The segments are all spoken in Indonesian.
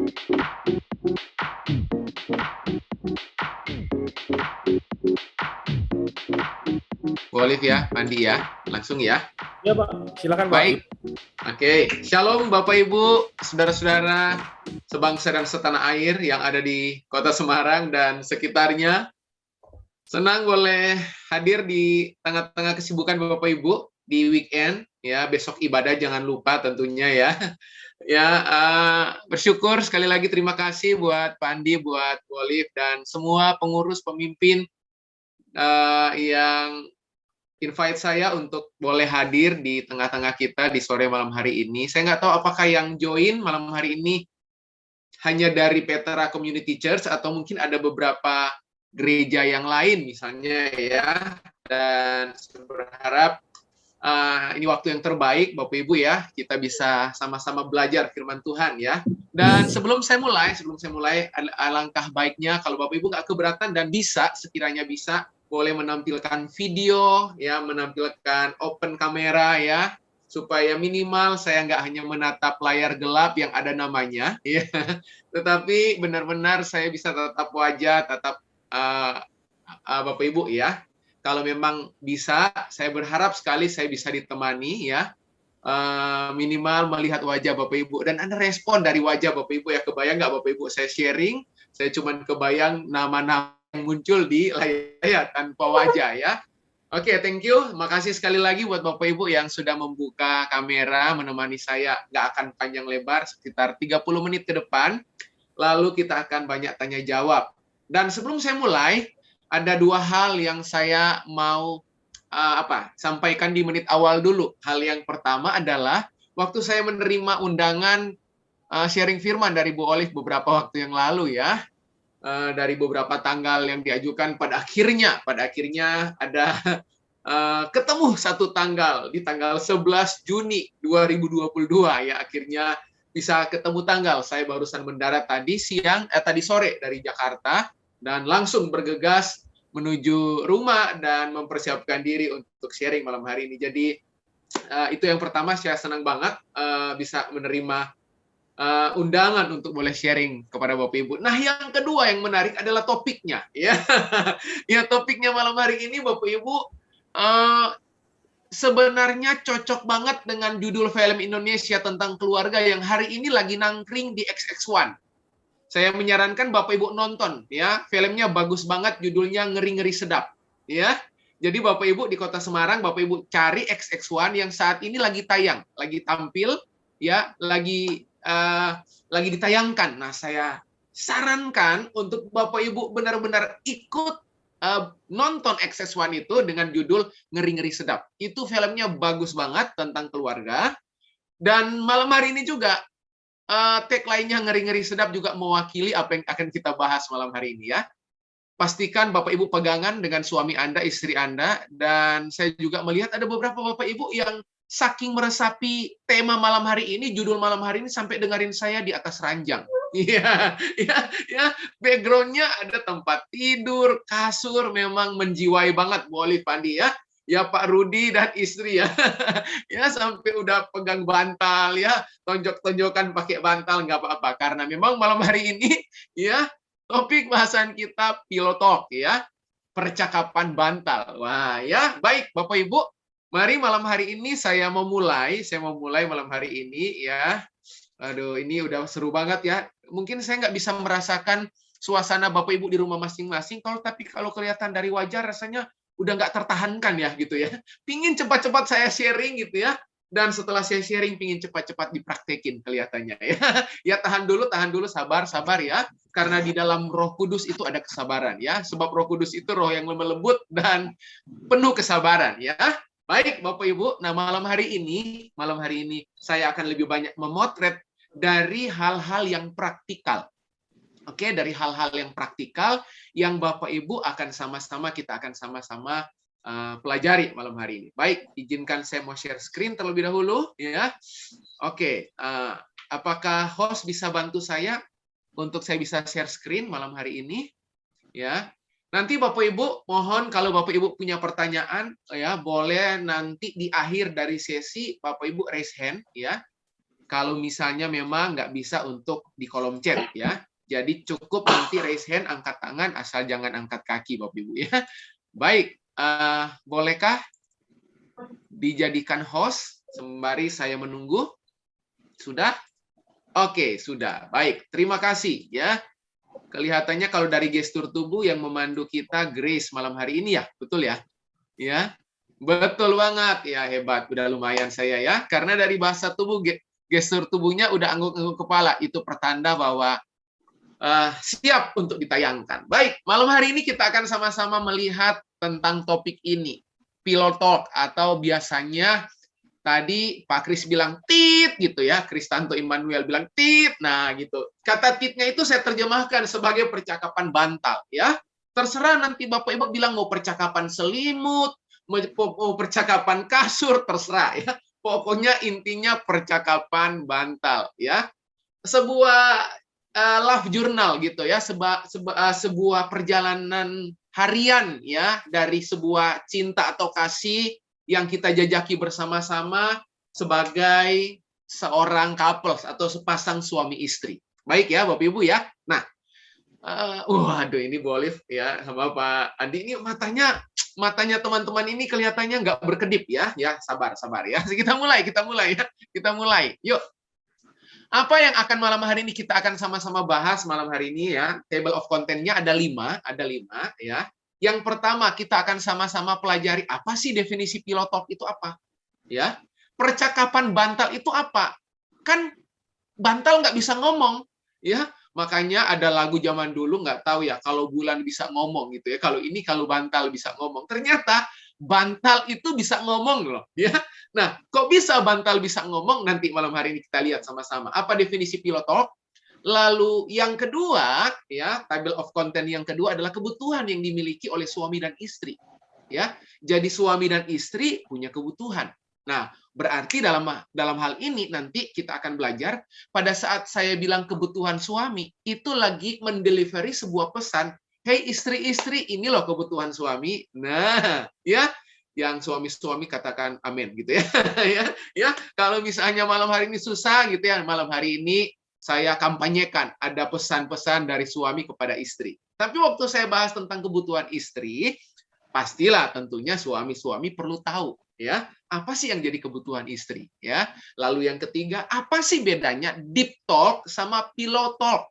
Boleh ya, Pandi ya, langsung ya. Ya Pak, silakan Pak. Baik, oke. Shalom Bapak Ibu, saudara-saudara sebangsa dan setanah air yang ada di Kota Semarang dan sekitarnya. Senang boleh hadir di tengah-tengah kesibukan Bapak Ibu di weekend ya. Besok ibadah jangan lupa tentunya ya. Ya, bersyukur sekali lagi, terima kasih buat Pandi, buat Bolif dan semua pengurus pemimpin yang invite saya untuk boleh hadir di tengah-tengah kita di sore malam hari ini. Saya nggak tahu apakah yang join malam hari ini hanya dari Petra Community Church atau mungkin ada beberapa gereja yang lain misalnya ya. Dan saya berharap ini waktu yang terbaik Bapak Ibu ya, kita bisa sama-sama belajar firman Tuhan ya. Dan sebelum saya mulai, alangkah baiknya kalau Bapak Ibu nggak keberatan dan bisa, sekiranya bisa, boleh menampilkan video ya, menampilkan open kamera ya, supaya minimal saya nggak hanya menatap layar gelap yang ada namanya ya, tetapi benar-benar saya bisa tatap wajah, tatap Bapak Ibu ya. Kalau memang bisa, saya berharap sekali saya bisa ditemani ya, minimal melihat wajah Bapak Ibu dan ada respon dari wajah Bapak Ibu ya. Kebayang nggak Bapak Ibu saya sharing, saya cuma kebayang nama-nama yang muncul di layar tanpa wajah ya. Oke, thank you. Makasih sekali lagi buat Bapak Ibu yang sudah membuka kamera menemani saya. Nggak akan panjang lebar, sekitar 30 menit ke depan. Lalu kita akan banyak tanya jawab. Dan sebelum saya mulai, ada dua hal yang saya mau sampaikan di menit awal dulu. Hal yang pertama adalah waktu saya menerima undangan sharing firman dari Bu Olive beberapa waktu yang lalu ya, dari beberapa tanggal yang diajukan, pada akhirnya ada ketemu satu tanggal di tanggal 11 Juni 2022 ya, akhirnya bisa ketemu tanggal. Saya barusan mendarat tadi sore dari Jakarta dan langsung bergegas menuju rumah dan mempersiapkan diri untuk sharing malam hari ini. Jadi itu yang pertama, saya senang banget bisa menerima undangan untuk boleh sharing kepada Bapak Ibu. Nah, yang kedua yang menarik adalah topiknya ya. Ya, topiknya malam hari ini Bapak Ibu sebenarnya cocok banget dengan judul film Indonesia tentang keluarga yang hari ini lagi nangkring di XX1. Saya menyarankan Bapak Ibu nonton ya, filmnya bagus banget, judulnya Ngeri-ngeri Sedap ya. Jadi Bapak Ibu di Kota Semarang, Bapak Ibu cari XX1 yang saat ini lagi tayang, lagi tampil ya, lagi ditayangkan. Nah, saya sarankan untuk Bapak Ibu benar-benar ikut nonton XX1 itu dengan judul Ngeri-ngeri Sedap. Itu filmnya bagus banget tentang keluarga. Dan malam hari ini juga tagline-nya Ngeri-ngeri Sedap juga mewakili apa yang akan kita bahas malam hari ini ya. Pastikan Bapak Ibu pegangan dengan suami Anda, istri Anda, dan saya juga melihat ada beberapa Bapak Ibu yang saking meresapi tema malam hari ini, judul malam hari ini, sampai dengerin saya di atas ranjang. Iya, ya, background-nya ada tempat tidur, kasur, memang menjiwai banget, boleh Pandi ya. Ya Pak Rudi dan istri ya, ya sampai udah pegang bantal ya, tonjok-tonjokan pakai bantal, nggak apa-apa, karena memang malam hari ini ya topik bahasan kita Pillow Talk ya, percakapan bantal. Wah ya, baik Bapak Ibu, mari malam hari ini saya mau mulai malam hari ini ya. Aduh, ini udah seru banget ya. Mungkin saya nggak bisa merasakan suasana Bapak Ibu di rumah masing-masing, tapi kalau kelihatan dari wajah rasanya udah nggak tertahankan ya gitu ya. Pingin cepat-cepat saya sharing gitu ya. Dan setelah saya sharing, pingin cepat-cepat dipraktekin kelihatannya ya. Ya tahan dulu, sabar ya. Karena di dalam Roh Kudus itu ada kesabaran ya. Sebab Roh Kudus itu roh yang lemah lembut dan penuh kesabaran ya. Baik Bapak Ibu, nah malam hari ini saya akan lebih banyak memotret dari hal-hal yang praktikal. Oke, dari hal-hal yang praktikal yang Bapak Ibu kita akan sama-sama pelajari malam hari ini. Baik, izinkan saya mau share screen terlebih dahulu ya. Oke, apakah host bisa bantu saya untuk saya bisa share screen malam hari ini ya. Nanti Bapak Ibu mohon kalau Bapak Ibu punya pertanyaan ya, boleh nanti di akhir dari sesi Bapak Ibu raise hand ya. Kalau misalnya memang nggak bisa untuk di kolom chat ya. Jadi cukup nanti raise hand, angkat tangan, asal jangan angkat kaki Bapak Ibu ya. Baik, bolehkah dijadikan host sembari saya menunggu? Sudah? Oke, sudah. Baik, terima kasih ya. Kelihatannya kalau dari gestur tubuh yang memandu kita Grace malam hari ini ya, betul ya? Ya, betul banget. Ya, hebat. Udah lumayan saya ya. Karena dari bahasa tubuh, gestur tubuhnya udah angguk-angguk kepala. Itu pertanda bahwa siap untuk ditayangkan. Baik, malam hari ini kita akan sama-sama melihat tentang topik ini. Pillow talk, atau biasanya tadi Pak Kris bilang tit gitu ya, Kristanto Immanuel bilang tit. Nah, gitu. Kata titnya itu saya terjemahkan sebagai percakapan bantal ya. Terserah nanti Bapak Ibu bilang mau percakapan selimut, mau percakapan kasur, terserah ya. Pokoknya intinya percakapan bantal ya. Sebuah love journal gitu ya, sebuah perjalanan harian ya dari sebuah cinta atau kasih yang kita jajaki bersama-sama sebagai seorang couples atau sepasang suami istri. Baik ya Bapak Ibu ya. Nah, waduh ini Bolif ya sama Pak Andi, ini matanya teman-teman ini kelihatannya nggak berkedip ya. Ya, sabar ya. Kita mulai ya. Kita mulai. Yuk. Apa yang akan malam hari ini kita akan sama-sama bahas malam hari ini ya. Table of content-nya ada 5 ya. Yang pertama kita akan sama-sama pelajari apa sih definisi pillow talk itu apa? Ya. Percakapan bantal itu apa? Kan bantal nggak bisa ngomong, ya. Makanya ada lagu zaman dulu nggak tahu ya, kalau bulan bisa ngomong gitu ya. Kalau bantal bisa ngomong. Ternyata bantal itu bisa ngomong loh, ya. Nah, kok bisa bantal bisa ngomong? Nanti malam hari ini kita lihat sama-sama. Apa definisi pillow talk? Lalu yang kedua, ya, table of content yang kedua adalah kebutuhan yang dimiliki oleh suami dan istri. Ya, jadi suami dan istri punya kebutuhan. Nah, berarti dalam hal ini nanti kita akan belajar pada saat saya bilang kebutuhan suami, itu lagi mendelivery sebuah pesan, "Hey istri-istri, ini loh kebutuhan suami." Nah, ya, yang suami-suami katakan amin gitu ya. ya, kalau misalnya malam hari ini susah gitu ya, malam hari ini saya kampanyekan ada pesan-pesan dari suami kepada istri. Tapi waktu saya bahas tentang kebutuhan istri, pastilah tentunya suami-suami perlu tahu ya, apa sih yang jadi kebutuhan istri ya. Lalu yang ketiga, apa sih bedanya deep talk sama pillow talk?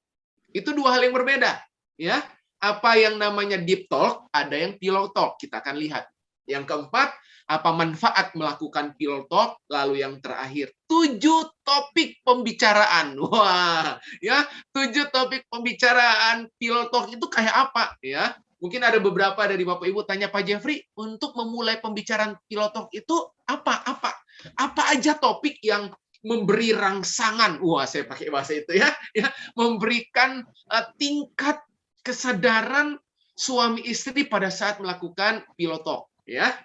Itu dua hal yang berbeda ya. Apa yang namanya deep talk, ada yang pillow talk. Kita akan lihat. Yang keempat, apa manfaat melakukan pillow talk? Lalu yang terakhir, 7 topik pembicaraan. Wah, ya, 7 topik pembicaraan pillow talk itu kayak apa ya? Mungkin ada beberapa dari Bapak Ibu tanya, Pak Jeffrey, untuk memulai pembicaraan pillow talk itu apa aja topik yang memberi rangsangan? Wah, saya pakai bahasa itu ya, memberikan tingkat kesadaran suami istri pada saat melakukan pillow talk ya.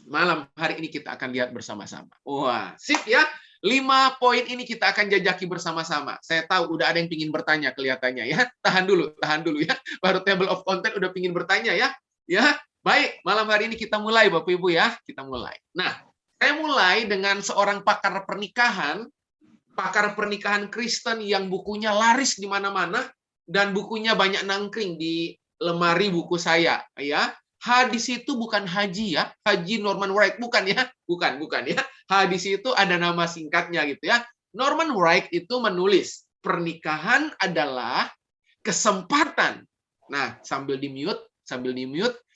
Malam hari ini kita akan lihat bersama-sama. Wah, sip ya. 5 poin ini kita akan jajaki bersama-sama. Saya tahu udah ada yang pingin bertanya kelihatannya ya. Tahan dulu ya. Baru table of content udah pingin bertanya ya. Ya, baik. Malam hari ini kita mulai Bapak Ibu ya. Kita mulai. Nah, saya mulai dengan seorang pakar pernikahan Kristen yang bukunya laris di mana-mana dan bukunya banyak nangkring di lemari buku saya ya. Hadis itu bukan haji ya, Haji Norman Wright bukan ya, bukan ya. Hadis itu ada nama singkatnya gitu ya. Norman Wright itu menulis pernikahan adalah kesempatan. Nah, sambil di mute,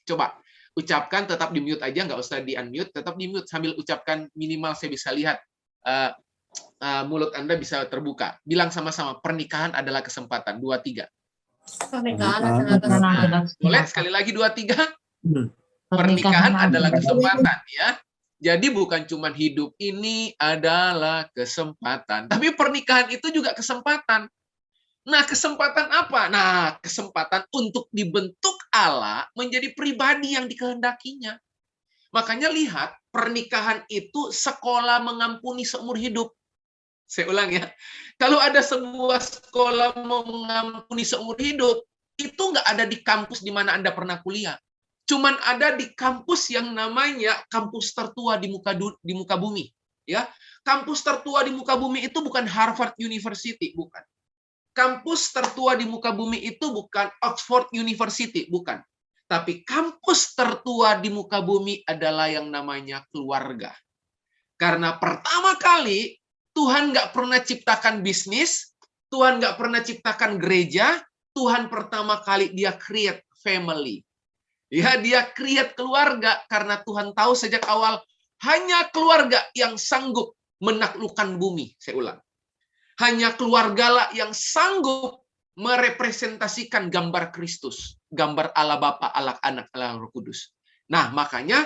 coba ucapkan, tetap di mute aja, nggak usah di unmute, tetap di mute sambil ucapkan, minimal saya bisa lihat mulut Anda bisa terbuka. Bilang sama-sama, pernikahan adalah kesempatan. 2, 3. Pernikahan adalah kesempatan. Boleh sekali lagi 2, 3. Pernikahan adalah kesempatan ya. Jadi bukan cuma hidup ini adalah kesempatan, tapi pernikahan itu juga kesempatan. Nah, kesempatan apa? Nah, kesempatan untuk dibentuk Allah menjadi pribadi yang dikehendakinya. Makanya lihat, pernikahan itu sekolah mengampuni seumur hidup. Saya ulang ya. Kalau ada sebuah sekolah mengampuni seumur hidup, itu nggak ada di kampus di mana Anda pernah kuliah. Cuman ada di kampus yang namanya kampus tertua di muka bumi. Ya, kampus tertua di muka bumi itu bukan Harvard University, bukan. Kampus tertua di muka bumi itu bukan Oxford University, bukan. Tapi kampus tertua di muka bumi adalah yang namanya keluarga. Karena pertama kali Tuhan nggak pernah ciptakan bisnis, Tuhan nggak pernah ciptakan gereja, Tuhan pertama kali dia create family. Ya, dia create keluarga karena Tuhan tahu sejak awal hanya keluarga yang sanggup menaklukkan bumi. Saya ulang. Hanya keluargalah yang sanggup merepresentasikan gambar Kristus, gambar Allah Bapa, Allah Anak, Allah Roh Kudus. Nah, makanya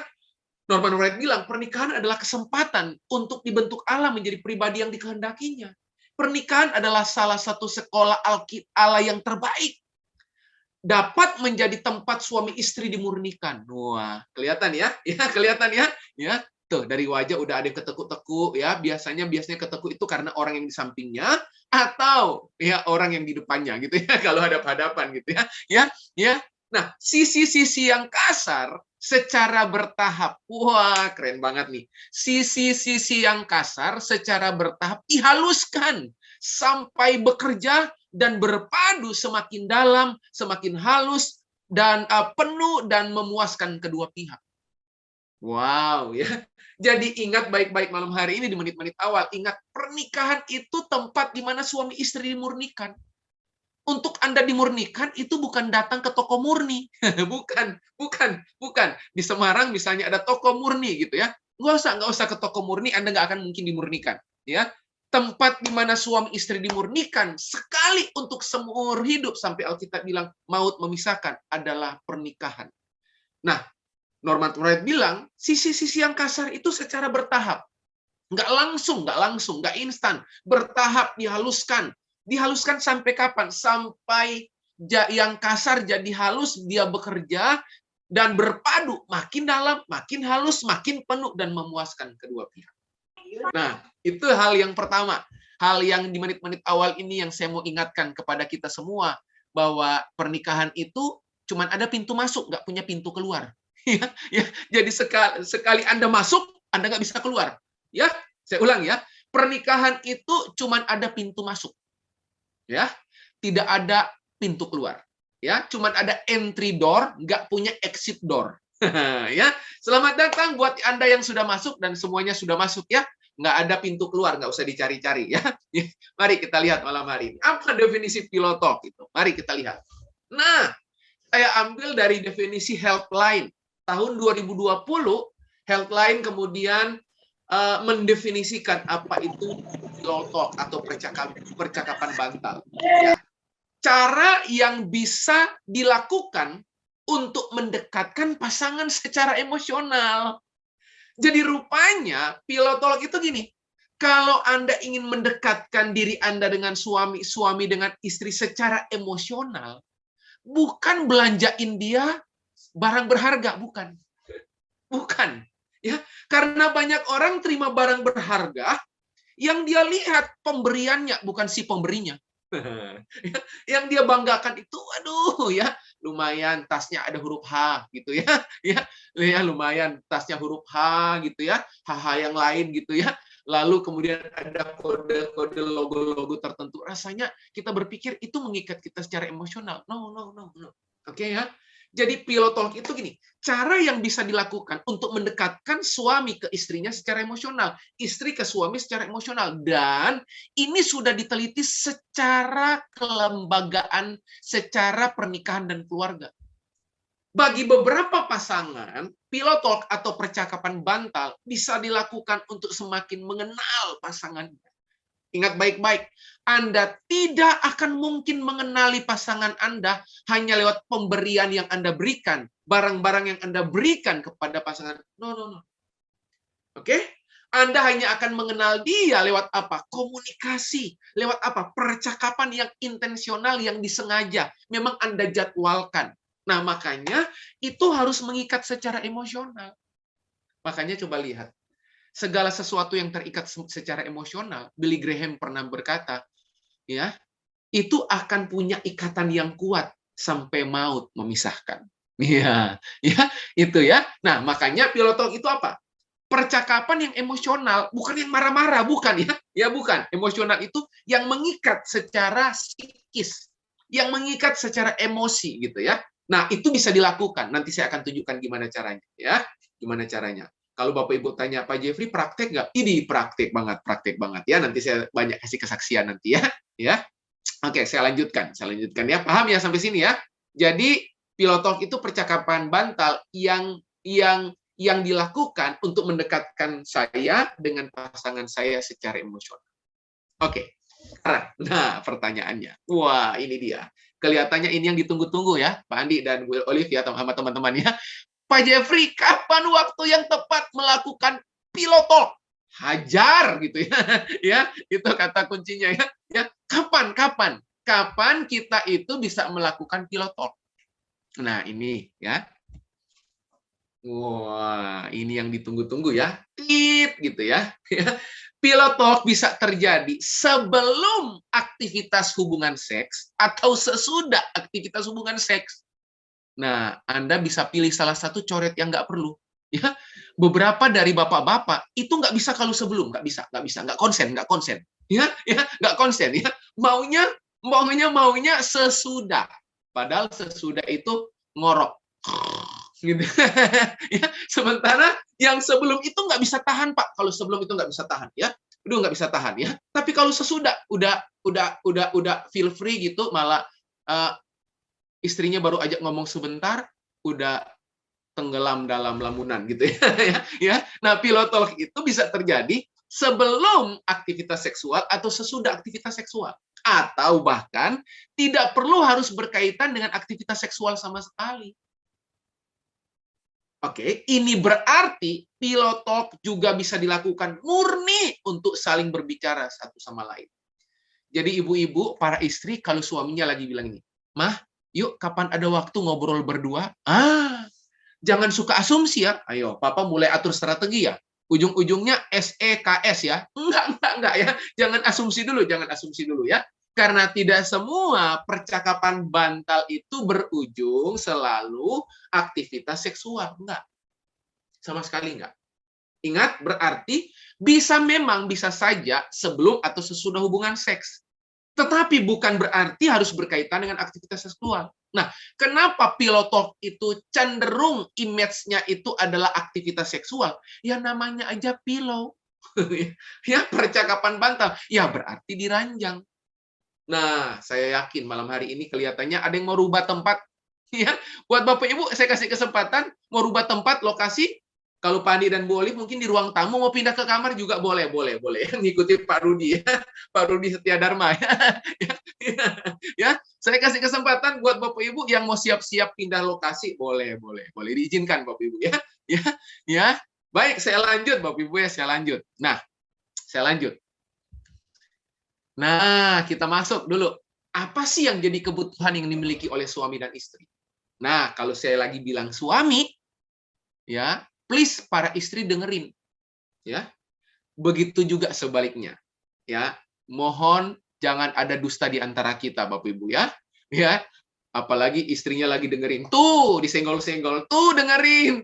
Norman Wright bilang pernikahan adalah kesempatan untuk dibentuk Allah menjadi pribadi yang dikehendakinya. Pernikahan adalah salah satu sekolah Allah yang terbaik. Dapat menjadi tempat suami istri dimurnikan. Wah, kelihatan ya? Ya, kelihatan ya? Ya, tuh dari wajah udah ada yang ketekuk-tekuk ya. Biasanya ketekuk itu karena orang yang di sampingnya atau ya orang yang di depannya gitu ya kalau hadap-hadapan gitu ya. Ya, ya. Nah, sisi-sisi yang kasar secara bertahap. Wah, keren banget nih. Sisi-sisi yang kasar secara bertahap dihaluskan sampai bekerja dan berpadu semakin dalam, semakin halus, dan penuh dan memuaskan kedua pihak. Wow, ya. Jadi ingat baik-baik malam hari ini di menit-menit awal. Ingat, pernikahan itu tempat di mana suami istri dimurnikan. Untuk Anda dimurnikan, itu bukan datang ke toko murni. bukan. Di Semarang misalnya ada toko murni gitu ya. Nggak usah ke toko murni, Anda nggak akan mungkin dimurnikan. Ya, tempat di mana suami istri dimurnikan sekali untuk seumur hidup sampai Alkitab bilang maut memisahkan adalah pernikahan. Nah, Norman Wright bilang sisi-sisi yang kasar itu secara bertahap, nggak langsung, nggak instan, bertahap dihaluskan. Dihaluskan sampai kapan? Sampai yang kasar jadi halus, dia bekerja dan berpadu makin dalam, makin halus, makin penuh dan memuaskan kedua pihak. Nah, itu hal yang pertama. Hal yang di menit-menit awal ini yang saya mau ingatkan kepada kita semua, bahwa pernikahan itu cuma ada pintu masuk, nggak punya pintu keluar. Ya, jadi sekali Anda masuk, Anda nggak bisa keluar. Ya, saya ulang ya, pernikahan itu cuma ada pintu masuk. Ya, tidak ada pintu keluar. Ya, cuma ada entry door, nggak punya exit door. Ya, selamat datang buat Anda yang sudah masuk dan semuanya sudah masuk ya. Nggak ada pintu keluar, nggak usah dicari-cari ya. Mari kita lihat malam hari ini. Apa definisi Pillow Talk itu? Mari kita lihat. Nah, saya ambil dari definisi Helpline. Tahun 2020, Helpline kemudian mendefinisikan apa itu Pillow Talk atau percakapan bantal. Ya. Cara yang bisa dilakukan untuk mendekatkan pasangan secara emosional. Jadi rupanya Pillow Talk itu gini, kalau Anda ingin mendekatkan diri Anda dengan suami dengan istri secara emosional, bukan belanjain dia barang berharga, bukan. Ya, karena banyak orang terima barang berharga yang dia lihat pemberiannya, bukan si pemberinya. Yang dia banggakan itu, aduh ya, lumayan tasnya ada huruf H gitu ya, ya lumayan tasnya huruf H gitu ya, HH yang lain gitu ya. Lalu kemudian ada kode-kode logo-logo tertentu. Rasanya kita berpikir itu mengikat kita secara emosional. No. Oke ya. Jadi Pillow Talk itu gini, cara yang bisa dilakukan untuk mendekatkan suami ke istrinya secara emosional, istri ke suami secara emosional, dan ini sudah diteliti secara kelembagaan, secara pernikahan dan keluarga. Bagi beberapa pasangan, Pillow Talk atau percakapan bantal bisa dilakukan untuk semakin mengenal pasangannya. Ingat baik-baik, Anda tidak akan mungkin mengenali pasangan Anda hanya lewat pemberian yang Anda berikan, barang-barang yang Anda berikan kepada pasangan. No. Oke? Anda hanya akan mengenal dia lewat apa? Komunikasi. Lewat apa? Percakapan yang intensional, yang disengaja. Memang Anda jadwalkan. Nah, makanya itu harus mengikat secara emosional. Makanya coba lihat. Segala sesuatu yang terikat secara emosional, Billy Graham pernah berkata, ya, itu akan punya ikatan yang kuat sampai maut memisahkan. Ya, itu ya. Nah, makanya Pillow Talk itu apa? percakapan yang emosional, bukan yang marah-marah, bukan ya. Ya bukan. Emosional itu yang mengikat secara psikis, yang mengikat secara emosi gitu ya. Nah, itu bisa dilakukan. Nanti saya akan tunjukkan gimana caranya ya. Gimana caranya. Kalau Bapak Ibu tanya, Pak Jeffrey praktek nggak? Ini praktek banget ya. Nanti saya banyak kasih kesaksian nanti ya. Ya. Oke, saya lanjutkan ya. Paham ya sampai sini ya? Jadi Pilotalk itu percakapan bantal yang dilakukan untuk mendekatkan saya dengan pasangan saya secara emosional. Oke. Nah, pertanyaannya. Wah, ini dia. Kelihatannya ini yang ditunggu-tunggu ya, Pak Andi dan Bu Olivia sama teman-teman ya. Pak Jeffrey, kapan waktu yang tepat melakukan Pilotalk? Hajar gitu ya. Ya, itu kata kuncinya ya. Ya, kapan kita itu bisa melakukan Pilotalk? Nah, ini ya. Wah, ini yang ditunggu-tunggu ya. Tit gitu ya. Pilotalk bisa terjadi sebelum aktivitas hubungan seks atau sesudah aktivitas hubungan seks. Nah, Anda bisa pilih salah satu coret yang nggak perlu. Ya, beberapa dari bapak-bapak itu nggak bisa kalau sebelum, nggak bisa, nggak konsen. Ya, nggak konsen ya. Maunya sesudah. Padahal sesudah itu ngorok. Gitu. Ya, sementara yang sebelum itu nggak bisa tahan, Pak. Kalau sebelum itu nggak bisa tahan ya. Nggak bisa tahan ya. Tapi kalau sesudah udah feel free gitu, malah istrinya baru ajak ngomong sebentar, udah tenggelam dalam lamunan gitu ya. Nah, Pilotalk itu bisa terjadi sebelum aktivitas seksual atau sesudah aktivitas seksual. Atau bahkan tidak perlu harus berkaitan dengan aktivitas seksual sama sekali. Oke, ini berarti Pilotalk juga bisa dilakukan murni untuk saling berbicara satu sama lain. Jadi ibu-ibu, para istri, kalau suaminya lagi bilang ini, "Mah, yuk kapan ada waktu ngobrol berdua?" Jangan suka asumsi ya. Ayo, Papa mulai atur strategi ya. Ujung-ujungnya SEKS ya. Enggak ya. Jangan asumsi dulu ya. Karena tidak semua percakapan bantal itu berujung selalu aktivitas seksual. Enggak. Sama sekali enggak. Ingat, berarti memang bisa saja sebelum atau sesudah hubungan seks. Tetapi bukan berarti harus berkaitan dengan aktivitas seksual. Nah, kenapa Pilotalk itu cenderung image-nya itu adalah aktivitas seksual? Ya namanya aja pillow. Ya, percakapan bantal. Ya berarti diranjang. Nah, saya yakin malam hari ini kelihatannya ada yang mau rubah tempat. Ya, buat Bapak Ibu, saya kasih kesempatan mau rubah tempat, lokasi. Kalau Pak Andi dan Bu Olive mungkin di ruang tamu mau pindah ke kamar juga boleh. Ngikuti Pak Rudi ya. Pak Rudi Setiadharma ya. Ya, saya kasih kesempatan buat Bapak Ibu yang mau siap-siap pindah lokasi, boleh diizinkan Bapak Ibu ya. Ya. Baik, saya lanjut Bapak Ibu ya, saya lanjut. Nah, saya lanjut. Nah, kita masuk dulu. Apa sih yang jadi kebutuhan yang dimiliki oleh suami dan istri? Nah, kalau saya lagi bilang suami, ya, please para istri dengerin. Ya. Begitu juga sebaliknya. Ya, mohon jangan ada dusta di antara kita, Bapak Ibu ya. Ya. Apalagi istrinya lagi dengerin. Tuh, disenggol-senggol. Tuh dengerin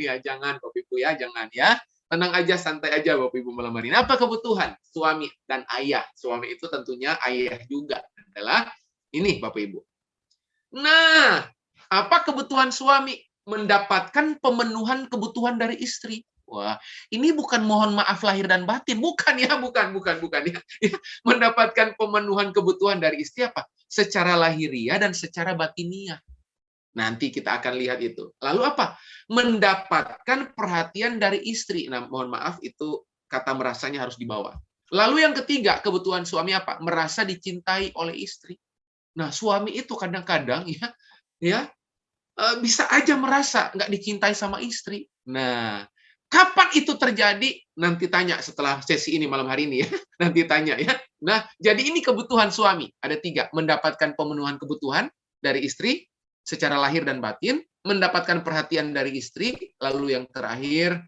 ya. Jangan Bapak Ibu ya, jangan ya. Tenang aja, santai aja Bapak Ibu malam hari ini. Apa kebutuhan suami dan ayah? Suami itu tentunya ayah juga. Adalah ini Bapak Ibu. Nah, apa kebutuhan suami? Mendapatkan pemenuhan kebutuhan dari istri. Wah, ini bukan mohon maaf lahir dan batin. Bukan ya. Mendapatkan pemenuhan kebutuhan dari istri apa? Secara lahiriah dan secara batiniah. Nanti kita akan lihat itu. Lalu apa? Mendapatkan perhatian dari istri. Nah, mohon maaf, itu kata merasanya harus dibawa. Lalu yang ketiga, kebutuhan suami apa? Merasa dicintai oleh istri. Nah, suami itu kadang-kadang ya bisa aja merasa nggak dicintai sama istri. Nah, kapan itu terjadi? Nanti tanya setelah sesi ini malam hari ini ya. Nanti tanya ya. Nah, jadi ini kebutuhan suami. Ada 3. Mendapatkan pemenuhan kebutuhan dari istri secara lahir dan batin, mendapatkan perhatian dari istri, lalu yang terakhir,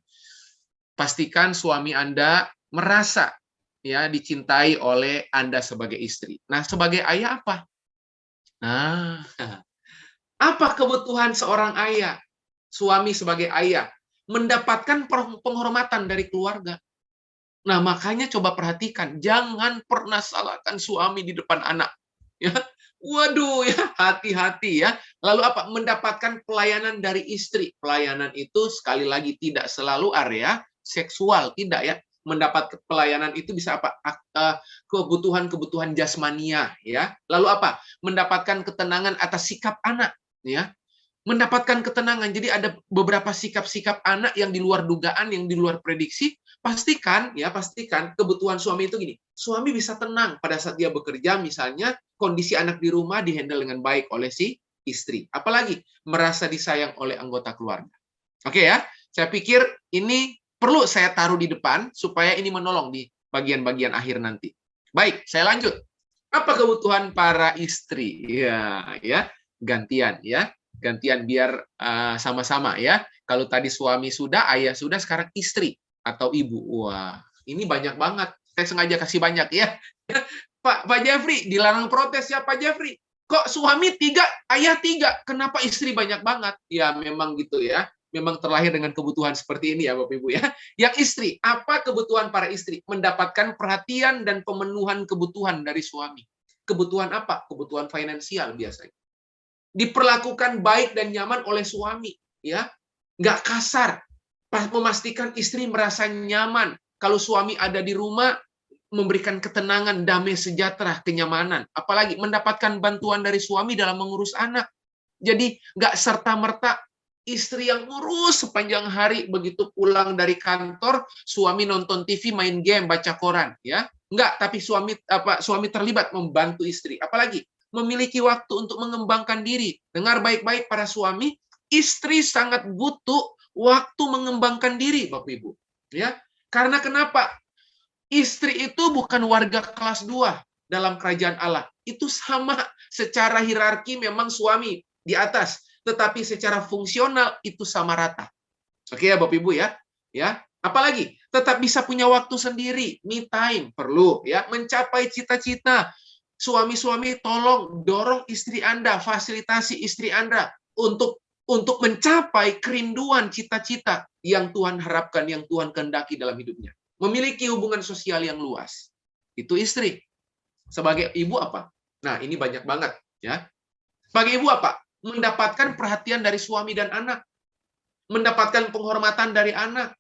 pastikan suami Anda merasa ya dicintai oleh Anda sebagai istri. Nah, sebagai ayah apa? Nah, apa kebutuhan seorang ayah? Suami sebagai ayah mendapatkan penghormatan dari keluarga. Nah, makanya coba perhatikan, jangan pernah salahkan suami di depan anak. Ya, waduh ya, hati-hati ya. Lalu apa? Mendapatkan pelayanan dari istri. Pelayanan itu sekali lagi tidak selalu area seksual, tidak ya. Mendapat pelayanan itu bisa apa? Kebutuhan-kebutuhan jasmania ya. Lalu apa? Mendapatkan ketenangan atas sikap anak ya. Mendapatkan ketenangan. Jadi ada beberapa sikap-sikap anak yang di luar dugaan, yang di luar prediksi. Pastikan kebutuhan suami itu gini. Suami bisa tenang pada saat dia bekerja, misalnya kondisi anak di rumah dihandle dengan baik oleh si istri. Apalagi merasa disayang oleh anggota keluarga. Oke ya, saya pikir ini perlu saya taruh di depan supaya ini menolong di bagian-bagian akhir nanti. Baik, saya lanjut. Apa kebutuhan para istri? Ya, gantian ya. Gantian biar sama-sama ya. Kalau tadi suami sudah, ayah sudah, sekarang istri atau ibu. Wah, ini banyak banget. Saya sengaja kasih banyak ya. Pak Jeffrey, dilarang protes ya Pak Jeffrey. Kok suami 3, ayah 3? Kenapa istri banyak banget? Ya memang gitu ya. Memang terlahir dengan kebutuhan seperti ini ya Bapak Ibu ya. Yang istri, apa kebutuhan para istri? Mendapatkan perhatian dan pemenuhan kebutuhan dari suami. Kebutuhan apa? Kebutuhan finansial biasanya. Diperlakukan baik dan nyaman oleh suami, ya, nggak kasar, memastikan istri merasa nyaman. Kalau suami ada di rumah, memberikan ketenangan, damai sejahtera, kenyamanan. Apalagi mendapatkan bantuan dari suami dalam mengurus anak. Jadi nggak serta-merta istri yang ngurus sepanjang hari, begitu pulang dari kantor, suami nonton TV, main game, baca koran, ya. Nggak, tapi suami terlibat membantu istri. Apalagi memiliki waktu untuk mengembangkan diri. Dengar baik-baik para suami, istri sangat butuh waktu mengembangkan diri, Bapak Ibu. Ya, karena kenapa? Istri itu bukan warga kelas 2 dalam kerajaan Allah. Itu sama secara hierarki memang suami di atas, tetapi secara fungsional itu sama rata. Oke ya Bapak Ibu ya. Ya, apalagi tetap bisa punya waktu sendiri, me time perlu ya, mencapai cita-cita. Suami-suami tolong dorong istri Anda, fasilitasi istri Anda untuk mencapai kerinduan cita-cita yang Tuhan harapkan, yang Tuhan kehendaki dalam hidupnya. Memiliki hubungan sosial yang luas. Itu istri. Sebagai ibu apa? Nah, ini banyak banget ya. Sebagai ibu apa? Mendapatkan perhatian dari suami dan anak. Mendapatkan penghormatan dari anak.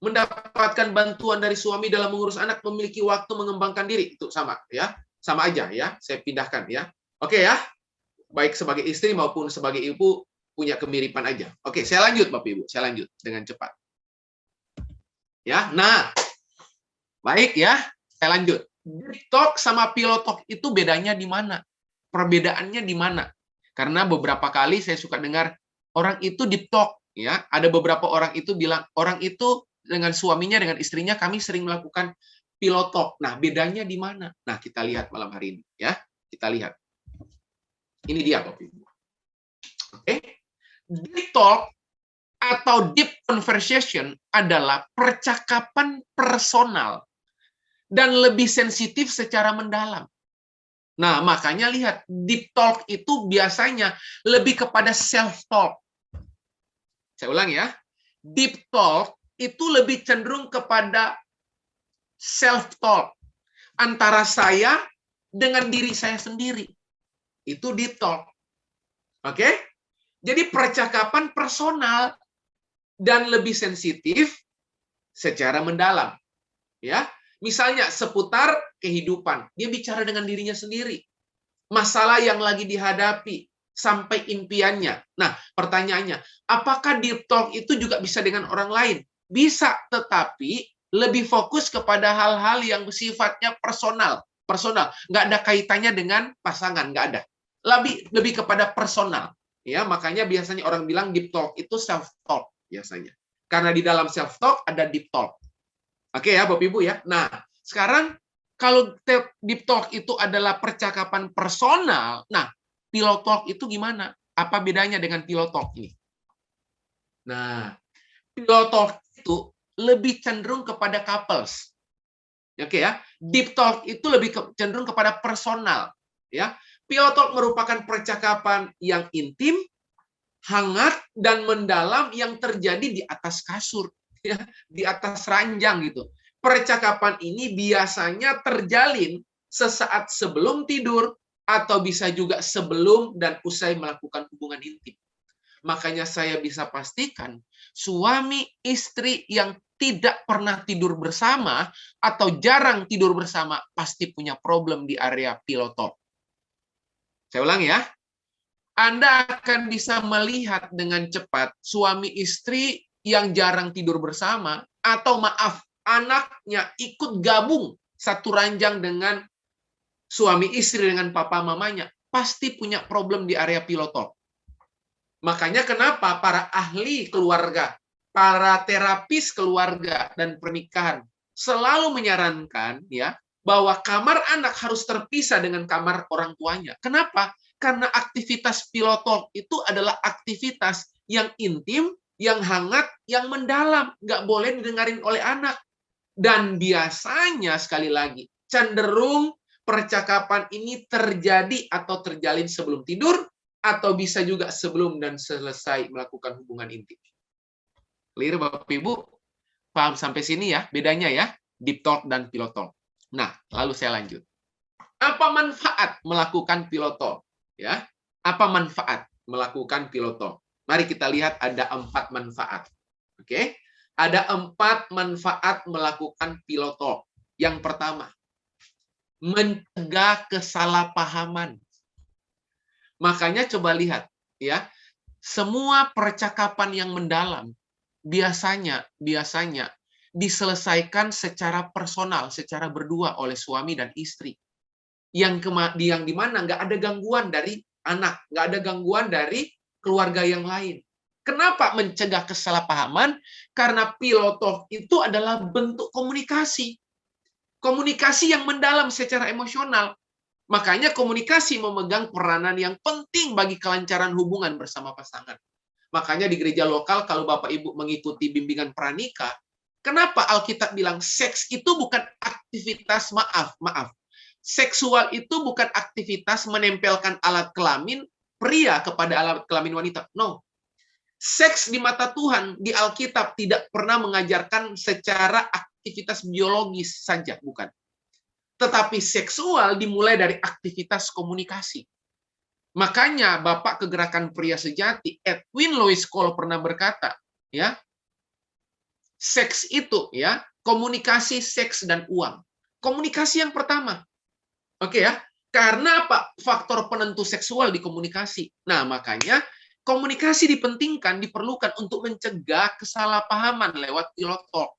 Mendapatkan bantuan dari suami dalam mengurus anak, memiliki waktu mengembangkan diri. Itu sama ya. Sama aja ya, saya pindahkan ya. Oke ya, baik sebagai istri maupun sebagai ibu punya kemiripan aja. Oke, saya lanjut Bapak Ibu, saya lanjut dengan cepat. Ya, nah, baik ya, saya lanjut. Deep talk sama pillow talk itu bedanya di mana? Perbedaannya di mana? Karena beberapa kali saya suka dengar orang itu deep talk, ya. Ada beberapa orang itu bilang orang itu dengan suaminya, dengan istrinya kami sering melakukan pillow talk. Nah, bedanya di mana? Nah, kita lihat malam hari ini ya. Kita lihat. Ini dia Bapak Ibu. Oke. Deep talk atau deep conversation adalah percakapan personal dan lebih sensitif secara mendalam. Nah, makanya lihat, deep talk itu biasanya lebih kepada self talk. Saya ulang ya. Deep talk itu lebih cenderung kepada self-talk antara saya dengan diri saya sendiri. Itu deep talk. Oke? Jadi percakapan personal dan lebih sensitif secara mendalam. Ya, misalnya seputar kehidupan. Dia bicara dengan dirinya sendiri. Masalah yang lagi dihadapi sampai impiannya. Nah, pertanyaannya, apakah deep talk itu juga bisa dengan orang lain? Bisa, tetapi lebih fokus kepada hal-hal yang sifatnya personal. Nggak ada kaitannya dengan pasangan, nggak ada. Lebih kepada personal. Ya, makanya biasanya orang bilang deep talk itu self-talk biasanya. Karena di dalam self-talk ada deep talk. Oke ya, Bapak Ibu ya. Nah, sekarang kalau deep talk itu adalah percakapan personal, nah, pillow talk itu gimana? Apa bedanya dengan pillow talk ini? Nah, pillow talk itu lebih cenderung kepada couples. Oke ya. Deep talk itu lebih cenderung kepada personal, ya. Pillow talk merupakan percakapan yang intim, hangat dan mendalam yang terjadi di atas kasur, ya, di atas ranjang gitu. Percakapan ini biasanya terjalin sesaat sebelum tidur atau bisa juga sebelum dan usai melakukan hubungan intim. Makanya saya bisa pastikan suami istri yang tidak pernah tidur bersama atau jarang tidur bersama pasti punya problem di area pillow talk. Saya ulang ya. Anda akan bisa melihat dengan cepat suami istri yang jarang tidur bersama, atau maaf, anaknya ikut gabung satu ranjang dengan suami istri dengan papa mamanya, pasti punya problem di area pillow talk. Makanya kenapa para ahli keluarga, para terapis keluarga dan pernikahan selalu menyarankan ya bahwa kamar anak harus terpisah dengan kamar orang tuanya. Kenapa? Karena aktivitas pillow talk itu adalah aktivitas yang intim, yang hangat, yang mendalam. Nggak boleh didengarin oleh anak. Dan biasanya, sekali lagi, cenderung percakapan ini terjadi atau terjalin sebelum tidur, atau bisa juga sebelum dan selesai melakukan hubungan intim. Clear, Bapak Ibu? Paham sampai sini ya? Bedanya ya? Deep talk dan pillow talk. Nah, lalu saya lanjut. Apa manfaat melakukan pillow talk? Ya, apa manfaat melakukan pillow talk? Mari kita lihat ada 4 manfaat. Oke, ada 4 manfaat melakukan pillow talk. Yang pertama, mencegah kesalahpahaman. Makanya coba lihat, ya, semua percakapan yang mendalam biasanya diselesaikan secara personal, secara berdua oleh suami dan istri. Yang di mana nggak ada gangguan dari anak, nggak ada gangguan dari keluarga yang lain. Kenapa mencegah kesalahpahaman? Karena pillow talk itu adalah bentuk komunikasi. Komunikasi yang mendalam secara emosional. Makanya komunikasi memegang peranan yang penting bagi kelancaran hubungan bersama pasangan. Makanya di gereja lokal, kalau Bapak Ibu mengikuti bimbingan pranikah, kenapa Alkitab bilang seks itu bukan aktivitas, maaf, seksual itu bukan aktivitas menempelkan alat kelamin pria kepada alat kelamin wanita. No. Seks di mata Tuhan, di Alkitab tidak pernah mengajarkan secara aktivitas biologis saja, bukan. Tetapi seksual dimulai dari aktivitas komunikasi. Makanya Bapak Kegerakan Pria Sejati, Edwin Lois Cole pernah berkata, ya, seks itu ya, komunikasi, seks dan uang. Komunikasi yang pertama. Oke ya, karena apa? Faktor penentu seksual di komunikasi. Nah, makanya komunikasi dipentingkan, diperlukan untuk mencegah kesalahpahaman lewat pillow talk.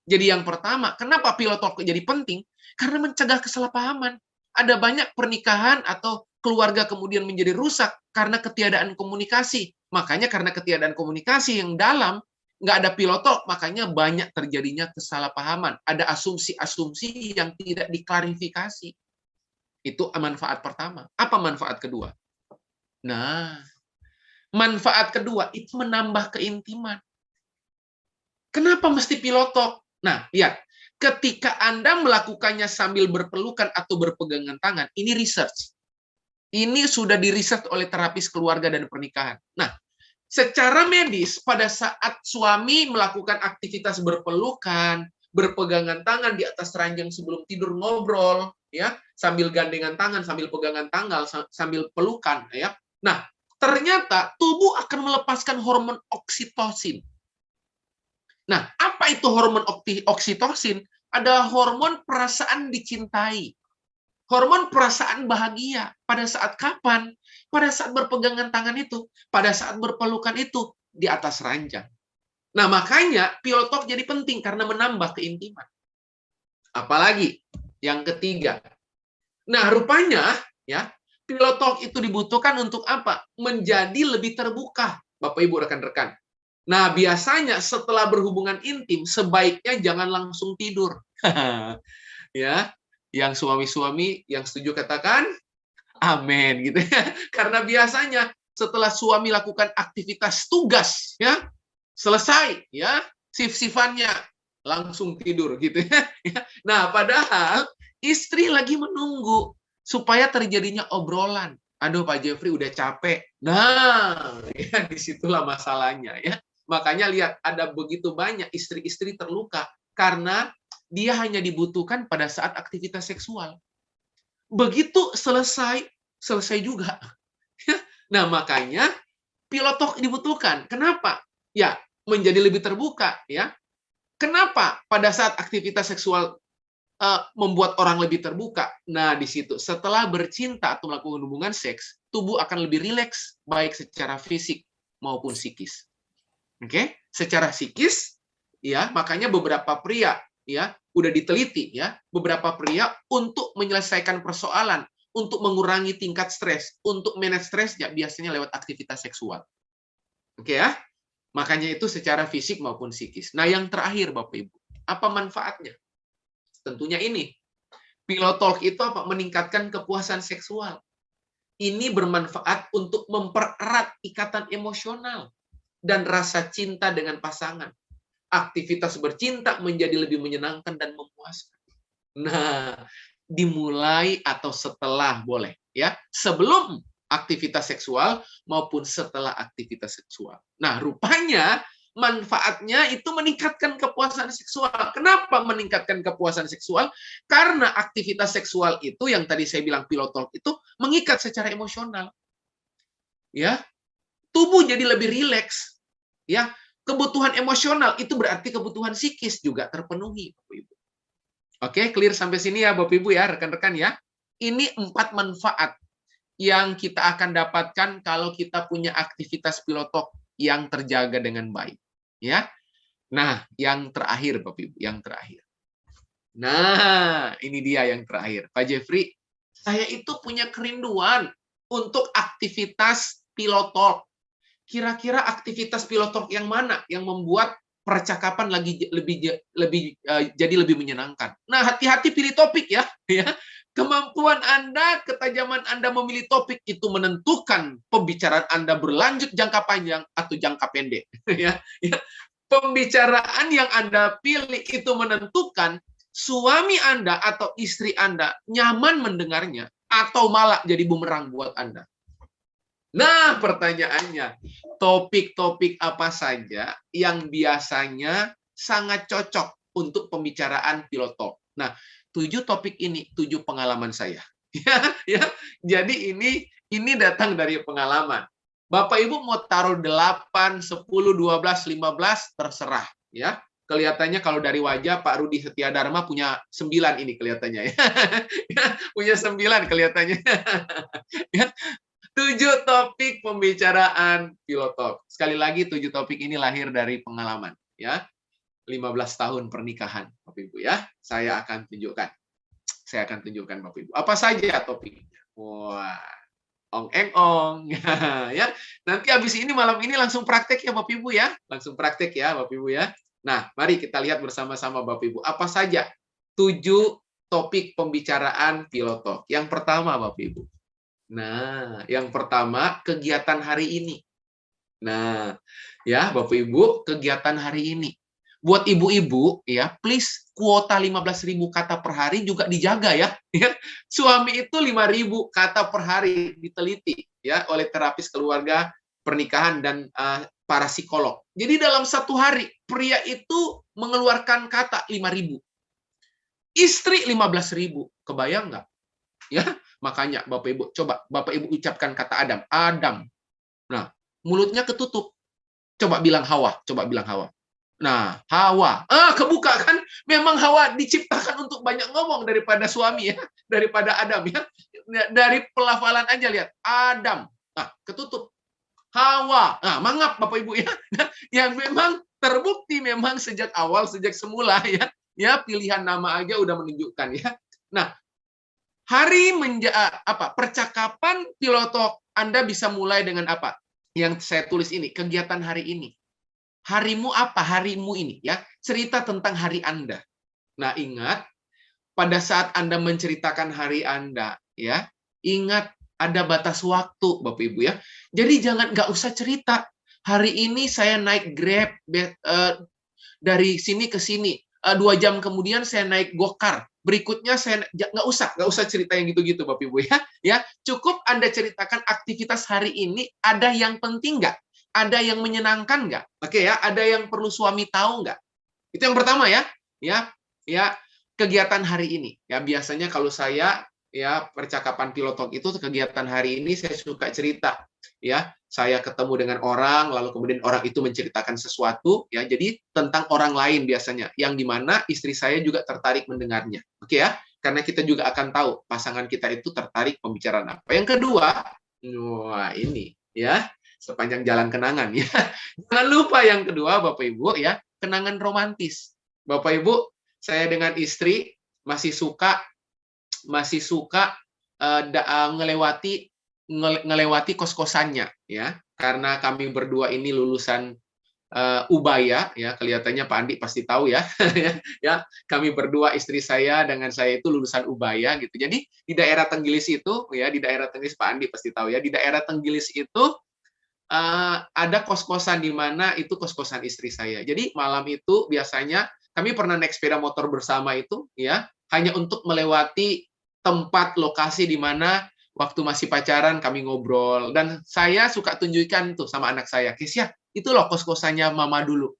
Jadi yang pertama, kenapa pillow talk jadi penting? Karena mencegah kesalahpahaman. Ada banyak pernikahan atau keluarga kemudian menjadi rusak karena ketiadaan komunikasi. Makanya karena ketiadaan komunikasi yang dalam, nggak ada pillow talk, makanya banyak terjadinya kesalahpahaman. Ada asumsi-asumsi yang tidak diklarifikasi. Itu manfaat pertama. Apa manfaat kedua? Nah, manfaat kedua itu menambah keintiman. Kenapa mesti pillow talk? Nah, lihat. Ketika Anda melakukannya sambil berpelukan atau berpegangan tangan, ini research. Ini sudah di-research oleh terapis keluarga dan pernikahan. Nah, secara medis, pada saat suami melakukan aktivitas berpelukan, berpegangan tangan di atas ranjang sebelum tidur, ngobrol, ya, sambil gandengan tangan, sambil pegangan tangan, sambil pelukan, ya. Nah, ternyata tubuh akan melepaskan hormon oksitosin. Nah, apa itu hormon oksitosin? Ada hormon perasaan dicintai. Hormon perasaan bahagia. Pada saat kapan? Pada saat berpegangan tangan itu. Pada saat berpelukan itu. Di atas ranjang. Nah, makanya pillow talk jadi penting karena menambah keintiman. Apalagi yang ketiga. Nah, rupanya ya, pillow talk itu dibutuhkan untuk apa? Menjadi lebih terbuka. Bapak Ibu rekan-rekan. Nah, biasanya setelah berhubungan intim sebaiknya jangan langsung tidur. Ya, yang suami-suami yang setuju katakan amin gitu ya. Karena biasanya setelah suami lakukan aktivitas tugas ya, selesai ya, sif-sifannya langsung tidur gitu ya. Nah, padahal istri lagi menunggu supaya terjadinya obrolan Aduh Pak Jeffrey udah capek. Nah, ya disitulah masalahnya ya. Makanya lihat ada begitu banyak istri-istri terluka karena dia hanya dibutuhkan pada saat aktivitas seksual. Begitu selesai juga. Nah, makanya pilotok dibutuhkan. Kenapa? Ya, menjadi lebih terbuka ya. Kenapa pada saat aktivitas seksual membuat orang lebih terbuka? Nah, di situ setelah bercinta atau melakukan hubungan seks, tubuh akan lebih rileks baik secara fisik maupun psikis. Oke? Secara psikis ya, makanya beberapa pria ya udah diteliti ya, beberapa pria untuk menyelesaikan persoalan, untuk mengurangi tingkat stres, untuk manage stresnya biasanya lewat aktivitas seksual. Oke ya? Makanya itu secara fisik maupun psikis. Nah, yang terakhir Bapak Ibu, apa manfaatnya? Tentunya ini. Pillow talk itu apa? Meningkatkan kepuasan seksual. Ini bermanfaat untuk mempererat ikatan emosional dan rasa cinta dengan pasangan. Aktivitas bercinta menjadi lebih menyenangkan dan memuaskan. Nah, dimulai atau setelah boleh ya, sebelum aktivitas seksual maupun setelah aktivitas seksual. Nah, rupanya manfaatnya itu meningkatkan kepuasan seksual. Kenapa meningkatkan kepuasan seksual? Karena aktivitas seksual itu yang tadi saya bilang pillow talk itu mengikat secara emosional. Ya. Tubuh jadi lebih rileks. Ya. Kebutuhan emosional itu berarti kebutuhan psikis juga terpenuhi, Bapak Ibu. Oke, clear sampai sini ya Bapak Ibu ya, rekan-rekan ya. Ini 4 manfaat yang kita akan dapatkan kalau kita punya aktivitas pillow talk yang terjaga dengan baik. Ya. Nah, yang terakhir Bapak Ibu, yang terakhir. Nah, ini dia yang terakhir. Pak Jeffrey, saya itu punya kerinduan untuk aktivitas pillow talk. Kira-kira aktivitas pillow talk yang mana yang membuat percakapan jadi lebih menyenangkan. Nah, hati-hati pilih topik ya. Kemampuan Anda, ketajaman Anda memilih topik itu menentukan pembicaraan Anda berlanjut jangka panjang atau jangka pendek. Pembicaraan yang Anda pilih itu menentukan suami Anda atau istri Anda nyaman mendengarnya atau malah jadi bumerang buat Anda. Nah, pertanyaannya, topik-topik apa saja yang biasanya sangat cocok untuk pembicaraan pillow talk? Nah, 7 topik ini, 7 pengalaman saya. Ya. Jadi ini datang dari pengalaman. Bapak Ibu mau taruh 8, 10, 12, 15, terserah. Ya. Kelihatannya kalau dari wajah Pak Rudi Setiadharma punya 9 ini kelihatannya. Ya. Punya 9 kelihatannya. Ya. 7 topik pembicaraan pillow talk. Sekali lagi 7 topik ini lahir dari pengalaman. Ya. 15 tahun pernikahan, Bapak Ibu ya. Saya akan tunjukkan. Bapak Ibu. Apa saja topiknya? Wah, ong-eng-ong. Ya. Nanti habis ini malam ini langsung praktek ya Bapak Ibu ya. Langsung praktek ya Bapak Ibu ya. Nah, mari kita lihat bersama-sama Bapak Ibu. Apa saja 7 topik pembicaraan pillow talk. Yang pertama Bapak Ibu. Nah, yang pertama kegiatan hari ini. Nah, ya Bapak Ibu, kegiatan hari ini. Buat ibu-ibu ya, please kuota 15.000 kata per hari juga dijaga ya. Suami itu 5.000 kata per hari diteliti ya oleh terapis keluarga, pernikahan dan para psikolog. Jadi dalam satu hari pria itu mengeluarkan kata 5.000. Istri 15.000. Kebayang nggak? Ya, makanya Bapak Ibu coba Bapak Ibu ucapkan kata Adam. Adam. Nah, mulutnya ketutup. Coba bilang Hawa, Nah, Hawa. Kebuka kan? Memang Hawa diciptakan untuk banyak ngomong daripada suami ya, daripada Adam ya. Dari pelafalan aja lihat. Adam. Nah, ketutup. Hawa. Nah, mangap Bapak Ibu ya. Yang memang terbukti memang sejak awal, sejak semula ya. Ya, pilihan nama aja udah menunjukkan ya. Nah, percakapan pillow talk Anda bisa mulai dengan apa? Yang saya tulis ini, kegiatan hari ini. Harimu apa? Harimu ini ya. Cerita tentang hari Anda. Nah, ingat pada saat Anda menceritakan hari Anda ya, ingat ada batas waktu Bapak Ibu ya. Jadi nggak usah cerita. Hari ini saya naik Grab dari sini ke sini. 2 jam kemudian saya naik gokar. Berikutnya saya nggak usah cerita yang gitu-gitu Bapak Ibu ya. Ya, cukup Anda ceritakan aktivitas hari ini ada yang penting nggak? Ada yang menyenangkan nggak? Oke ya, ada yang perlu suami tahu nggak? Itu yang pertama ya. Ya, kegiatan hari ini. Ya, biasanya kalau saya ya percakapan Pilotalk itu kegiatan hari ini saya suka cerita. Ya, saya ketemu dengan orang, lalu kemudian orang itu menceritakan sesuatu, ya. Jadi tentang orang lain biasanya, yang dimana istri saya juga tertarik mendengarnya. Oke ya, karena kita juga akan tahu pasangan kita itu tertarik pembicaraan apa. Yang kedua, wah ini ya sepanjang jalan kenangan ya. Jangan lupa yang kedua Bapak Ibu ya, kenangan romantis. Bapak Ibu, saya dengan istri masih suka ngelewati kos-kosannya ya, karena kami berdua ini lulusan Ubaya ya, kelihatannya Pak Andi pasti tahu ya. Ya, kami berdua istri saya dengan saya itu lulusan Ubaya gitu. Jadi di daerah Tenggilis itu ya, di daerah Tenggilis Pak Andi pasti tahu ya, di daerah Tenggilis itu ada kos-kosan di mana itu kos-kosan istri saya. Jadi malam itu biasanya kami pernah naik sepeda motor bersama itu ya, hanya untuk melewati tempat lokasi di mana waktu masih pacaran kami ngobrol, dan saya suka tunjukkan tuh sama anak saya, Kesia, itu loh kos-kosannya mama dulu.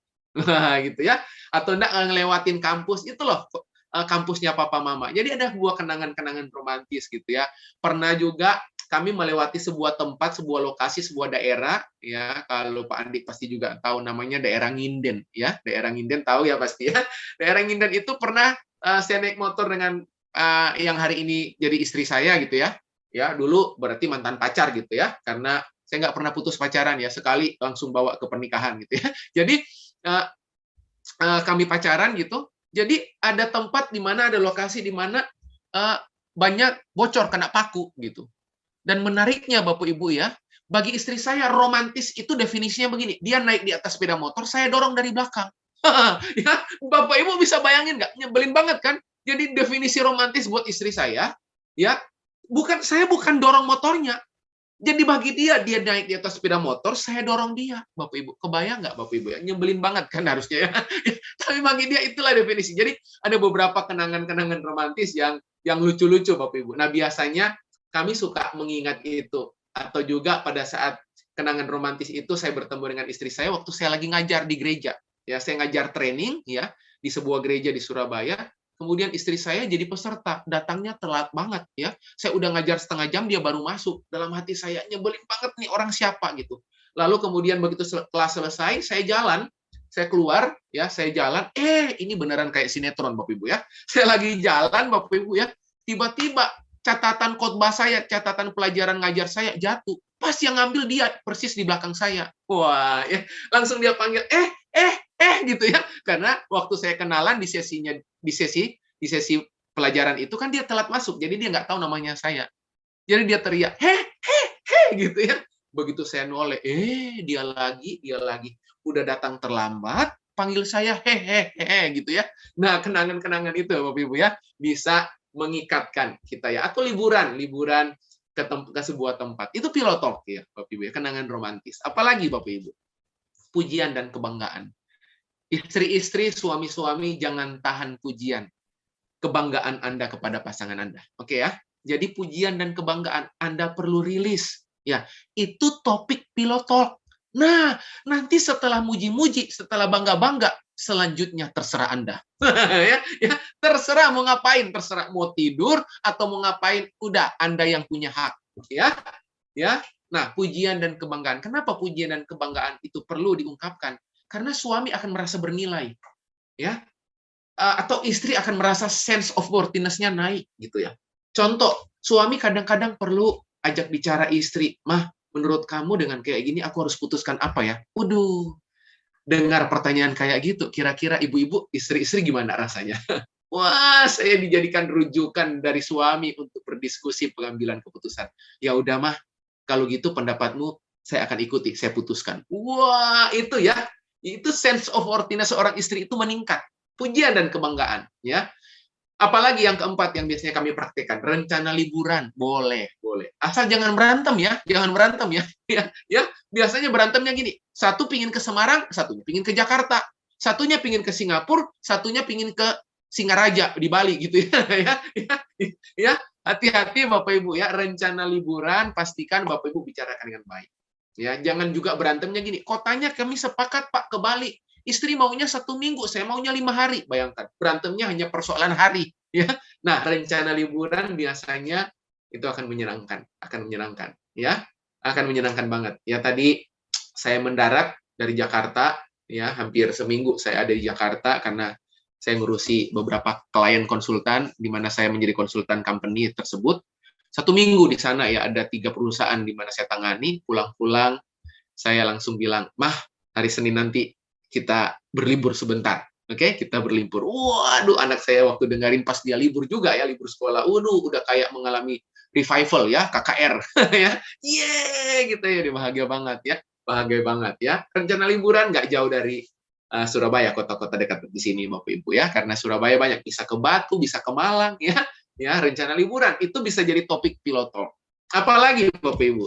Gitu ya. Atau enggak ngelewatin kampus, itu loh kampusnya papa mama. Jadi ada buah kenangan-kenangan romantis gitu ya. Pernah juga kami melewati sebuah tempat, sebuah lokasi, sebuah daerah ya. Kalau Pak Andi pasti juga tahu namanya daerah Nginden ya. Daerah Nginden tahu ya pasti ya. Daerah Nginden itu pernah saya naik motor dengan yang hari ini jadi istri saya gitu ya. Ya, dulu berarti mantan pacar gitu ya. Karena saya nggak pernah putus pacaran ya, sekali langsung bawa ke pernikahan gitu ya. Jadi kami pacaran gitu. Jadi ada tempat di mana, ada lokasi di mana banyak bocor kena paku gitu. Dan menariknya Bapak Ibu ya, bagi istri saya romantis itu definisinya begini, dia naik di atas sepeda motor, saya dorong dari belakang. Ya, Bapak Ibu bisa bayangin nggak? Nyebelin banget kan? Jadi definisi romantis buat istri saya, ya, saya bukan dorong motornya. Jadi bagi dia naik di atas sepeda motor, saya dorong dia. Bapak Ibu, kebayang nggak Bapak Ibu ya? Nyebelin banget kan harusnya ya. Tapi bagi dia itulah definisi. Jadi ada beberapa kenangan-kenangan romantis yang lucu-lucu Bapak Ibu. Nah, biasanya kami suka mengingat itu. Atau juga pada saat kenangan romantis itu saya bertemu dengan istri saya waktu saya lagi ngajar di gereja. Ya, saya ngajar training ya di sebuah gereja di Surabaya. Kemudian istri saya jadi peserta, datangnya telat banget ya. Saya udah ngajar setengah jam, dia baru masuk. Dalam hati saya, nyebelin banget nih orang siapa gitu. Lalu kemudian begitu kelas selesai, saya keluar, ya, saya jalan. Ini beneran kayak sinetron Bapak Ibu ya. Saya lagi jalan Bapak Ibu ya, tiba-tiba catatan khotbah saya, catatan pelajaran ngajar saya jatuh. Pas yang ngambil dia persis di belakang saya. Wah, ya, langsung dia panggil, gitu ya. Karena waktu saya kenalan di sesi pelajaran itu kan dia telat masuk, jadi dia nggak tahu namanya saya. Jadi dia teriak, gitu ya. Begitu saya noleh, dia lagi, udah datang terlambat, panggil saya gitu ya. Nah, kenangan-kenangan itu Bapak Ibu ya, bisa mengikatkan kita ya. Atau liburan ke sebuah tempat. Itu Pilotalk ya, Bapak Ibu ya, kenangan romantis. Apalagi Bapak Ibu? Pujian dan kebanggaan. Istri-istri, suami-suami, jangan tahan pujian. Kebanggaan Anda kepada pasangan Anda. Oke ya? Jadi pujian dan kebanggaan Anda perlu rilis. Ya, itu topik Pilotalk. Nah, nanti setelah muji-muji, setelah bangga-bangga, selanjutnya terserah Anda. ya, terserah mau ngapain, terserah mau tidur atau mau ngapain, udah Anda yang punya hak. Ya. Nah, pujian dan kebanggaan. Kenapa pujian dan kebanggaan itu perlu diungkapkan? Karena suami akan merasa bernilai. Ya. Atau istri akan merasa sense of worthiness-nya naik gitu ya. Contoh, suami kadang-kadang perlu ajak bicara istri, "Mah, menurut kamu dengan kayak gini aku harus putuskan apa ya?" Waduh. Dengar pertanyaan kayak gitu, kira-kira ibu-ibu, istri-istri gimana rasanya? Wah, saya dijadikan rujukan dari suami untuk berdiskusi pengambilan keputusan. Ya udah mah, kalau gitu pendapatmu saya akan ikuti, saya putuskan. Wah, itu ya. Itu sense of worthiness seorang istri itu meningkat. Pujian dan kebanggaan, ya. Apalagi yang keempat yang biasanya kami praktekkan, rencana liburan, boleh. Asal jangan berantem ya, ya. Biasanya berantemnya gini, satu pingin ke Semarang, satunya pingin ke Jakarta. satunya pingin ke Singapura, satunya pingin ke Singaraja di Bali gitu ya. Ya, hati-hati Bapak Ibu ya, rencana liburan pastikan Bapak Ibu bicarakan dengan baik. Ya, jangan juga berantemnya gini. Kotanya kami sepakat Pak ke Bali. Istri maunya 1 minggu, saya maunya 5 hari. Bayangkan, berantemnya hanya persoalan hari. Ya, nah rencana liburan biasanya itu akan menyenangkan, ya, akan menyenangkan banget. Ya tadi saya mendarat dari Jakarta, ya hampir seminggu saya ada di Jakarta karena saya ngurusi beberapa klien konsultan, di mana saya menjadi konsultan company tersebut. 1 minggu di sana ya, ada 3 perusahaan di mana saya tangani. Pulang-pulang saya langsung bilang, Mah, hari Senin nanti kita berlibur sebentar. Oke, kita berlibur. Waduh, anak saya waktu dengerin pas dia libur juga ya, libur sekolah. Waduh, udah kayak mengalami revival ya, KKR. Ya, yeay, gitu ya, dia bahagia banget ya. Bahagia banget ya. Rencana liburan nggak jauh dari Surabaya, kota-kota dekat di sini, Bapak Ibu ya. Karena Surabaya banyak, bisa ke Batu, bisa ke Malang ya. Ya, rencana liburan itu bisa jadi topik pilot talk. Apalagi Bapak Ibu,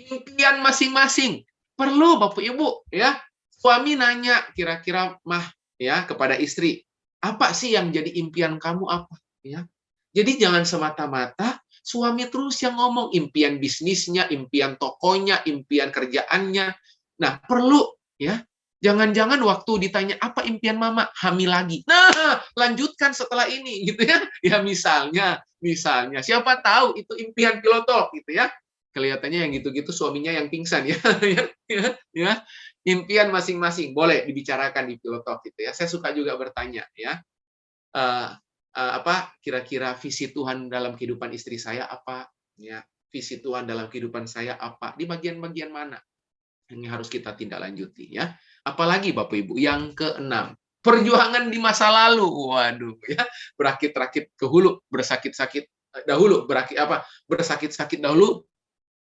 impian masing-masing perlu Bapak Ibu ya. Suami nanya kira-kira Mah ya kepada istri, apa sih yang jadi impian kamu apa ya. Jadi jangan semata-mata suami terus yang ngomong impian bisnisnya, impian tokonya, impian kerjaannya. Nah, perlu ya. Jangan-jangan waktu ditanya apa impian mama, hamil lagi. Nah, lanjutkan setelah ini gitu ya. Ya misalnya siapa tahu itu impian piloto gitu ya. Kelihatannya yang gitu-gitu suaminya yang pingsan ya. Ya. Impian masing-masing boleh dibicarakan di piloto gitu ya. Saya suka juga bertanya ya. Apa kira-kira visi Tuhan dalam kehidupan istri saya apa ya? Visi Tuhan dalam kehidupan saya apa? Di bagian-bagian mana? Ini harus kita tindak lanjuti ya. Apalagi Bapak Ibu, yang keenam, perjuangan di masa lalu. Waduh ya, berakit-rakit ke hulu, bersakit-sakit dahulu, bersakit-sakit dahulu,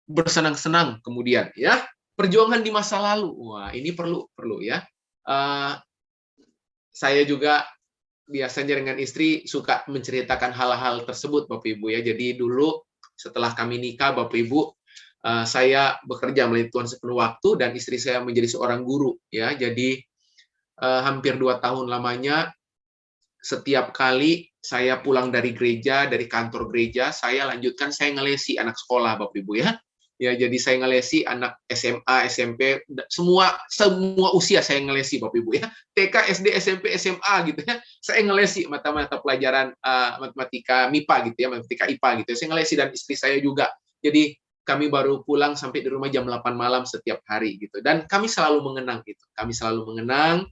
bersenang-senang kemudian ya. Perjuangan di masa lalu. Wah, ini perlu ya. Saya juga biasanya dengan istri suka menceritakan hal-hal tersebut Bapak Ibu ya. Jadi dulu setelah kami nikah Bapak Ibu, saya bekerja melayani Tuhan sepenuh waktu dan istri saya menjadi seorang guru ya. Jadi hampir 2 tahun lamanya setiap kali saya pulang dari gereja, dari kantor gereja, saya ngelesi anak sekolah Bapak Ibu ya. Ya, jadi saya ngelesi anak SMA, SMP, semua usia saya ngelesi Bapak Ibu ya. TK, SD, SMP, SMA gitu ya. Saya ngelesi mata-mata pelajaran matematika MIPA gitu ya, matematika IPA gitu. Saya ngelesi dan istri saya juga. Jadi kami baru pulang sampai di rumah jam 8 malam setiap hari gitu. Dan kami selalu mengenang gitu. Kami selalu mengenang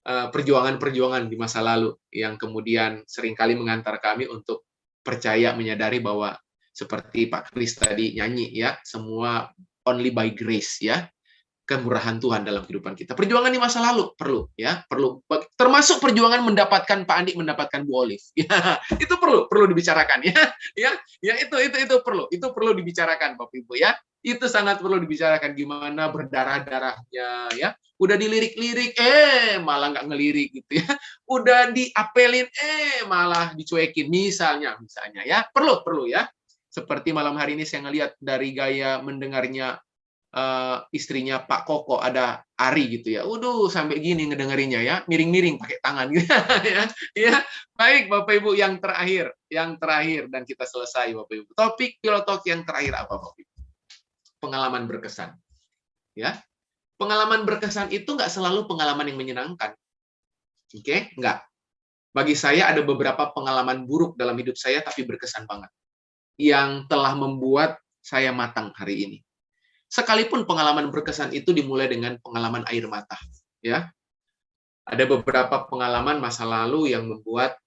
perjuangan-perjuangan di masa lalu yang kemudian seringkali mengantar kami untuk percaya, menyadari bahwa seperti Pak Kris tadi nyanyi ya, semua only by grace ya, kemurahan Tuhan dalam kehidupan kita. Perjuangan di masa lalu perlu ya, perlu, termasuk perjuangan mendapatkan Pak Andi mendapatkan Bu Olive. Ya, itu perlu dibicarakan ya. Ya itu perlu dibicarakan Bapak Ibu ya. Itu sangat perlu dibicarakan gimana berdarah-darahnya ya. Udah dilirik-lirik malah nggak ngelirik gitu ya. Udah diapelin malah dicuekin misalnya ya. Perlu ya. Seperti malam hari ini saya ngelihat dari gaya mendengarnya istrinya Pak Koko ada Ari gitu ya. Waduh, sampai gini ngedengerinnya ya, miring-miring pakai tangan gitu ya. Ya, baik Bapak Ibu, yang terakhir dan kita selesai Bapak Ibu. Topik pilotok yang terakhir apa Bapak Ibu? Pengalaman berkesan. Ya. Pengalaman berkesan itu nggak selalu pengalaman yang menyenangkan. Oke, nggak. Bagi saya ada beberapa pengalaman buruk dalam hidup saya tapi berkesan banget. Yang telah membuat saya matang hari ini. Sekalipun pengalaman berkesan itu dimulai dengan pengalaman air mata, ya. Ada beberapa pengalaman masa lalu yang membuat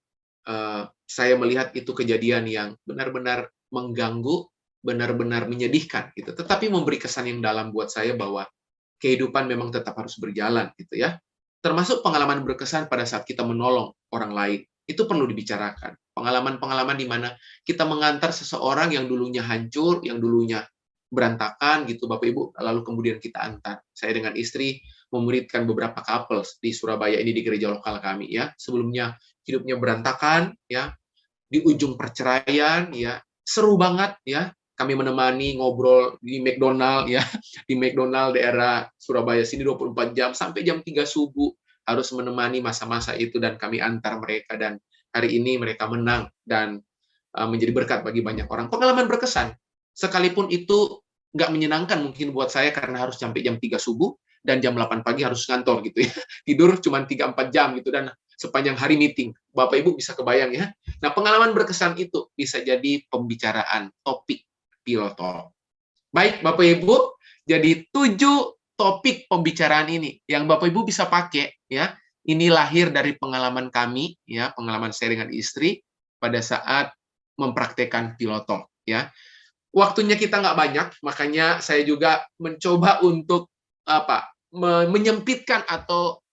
saya melihat itu kejadian yang benar-benar mengganggu, benar-benar menyedihkan, gitu. Tetapi memberi kesan yang dalam buat saya bahwa kehidupan memang tetap harus berjalan, gitu ya. Termasuk pengalaman berkesan pada saat kita menolong orang lain. Itu perlu dibicarakan. Pengalaman-pengalaman di mana kita mengantar seseorang yang dulunya hancur, yang dulunya berantakan gitu Bapak Ibu, lalu kemudian kita antar. Saya dengan istri memuridkan beberapa couples di Surabaya ini di gereja lokal kami ya. Sebelumnya hidupnya berantakan ya, di ujung perceraian ya. Seru banget ya. Kami menemani ngobrol di McDonald ya, di McDonald daerah Surabaya sini 24 jam sampai jam 3 subuh. harus menemani masa-masa itu dan kami antar mereka, dan hari ini mereka menang dan menjadi berkat bagi banyak orang. Pengalaman berkesan, sekalipun itu nggak menyenangkan mungkin buat saya karena harus sampai jam 3 subuh dan jam 8 pagi harus kantor gitu ya. Tidur cuma 3-4 jam gitu dan sepanjang hari meeting. Bapak Ibu bisa kebayang ya. Nah, pengalaman berkesan itu bisa jadi pembicaraan topik Pilotalk. Baik, Bapak Ibu, jadi 7 topik pembicaraan ini yang Bapak Ibu bisa pakai ya. Ini lahir dari pengalaman kami ya, pengalaman saya dengan istri pada saat mempraktekkan Pilotalk ya. Waktunya kita nggak banyak, makanya saya juga mencoba untuk menyempitkan atau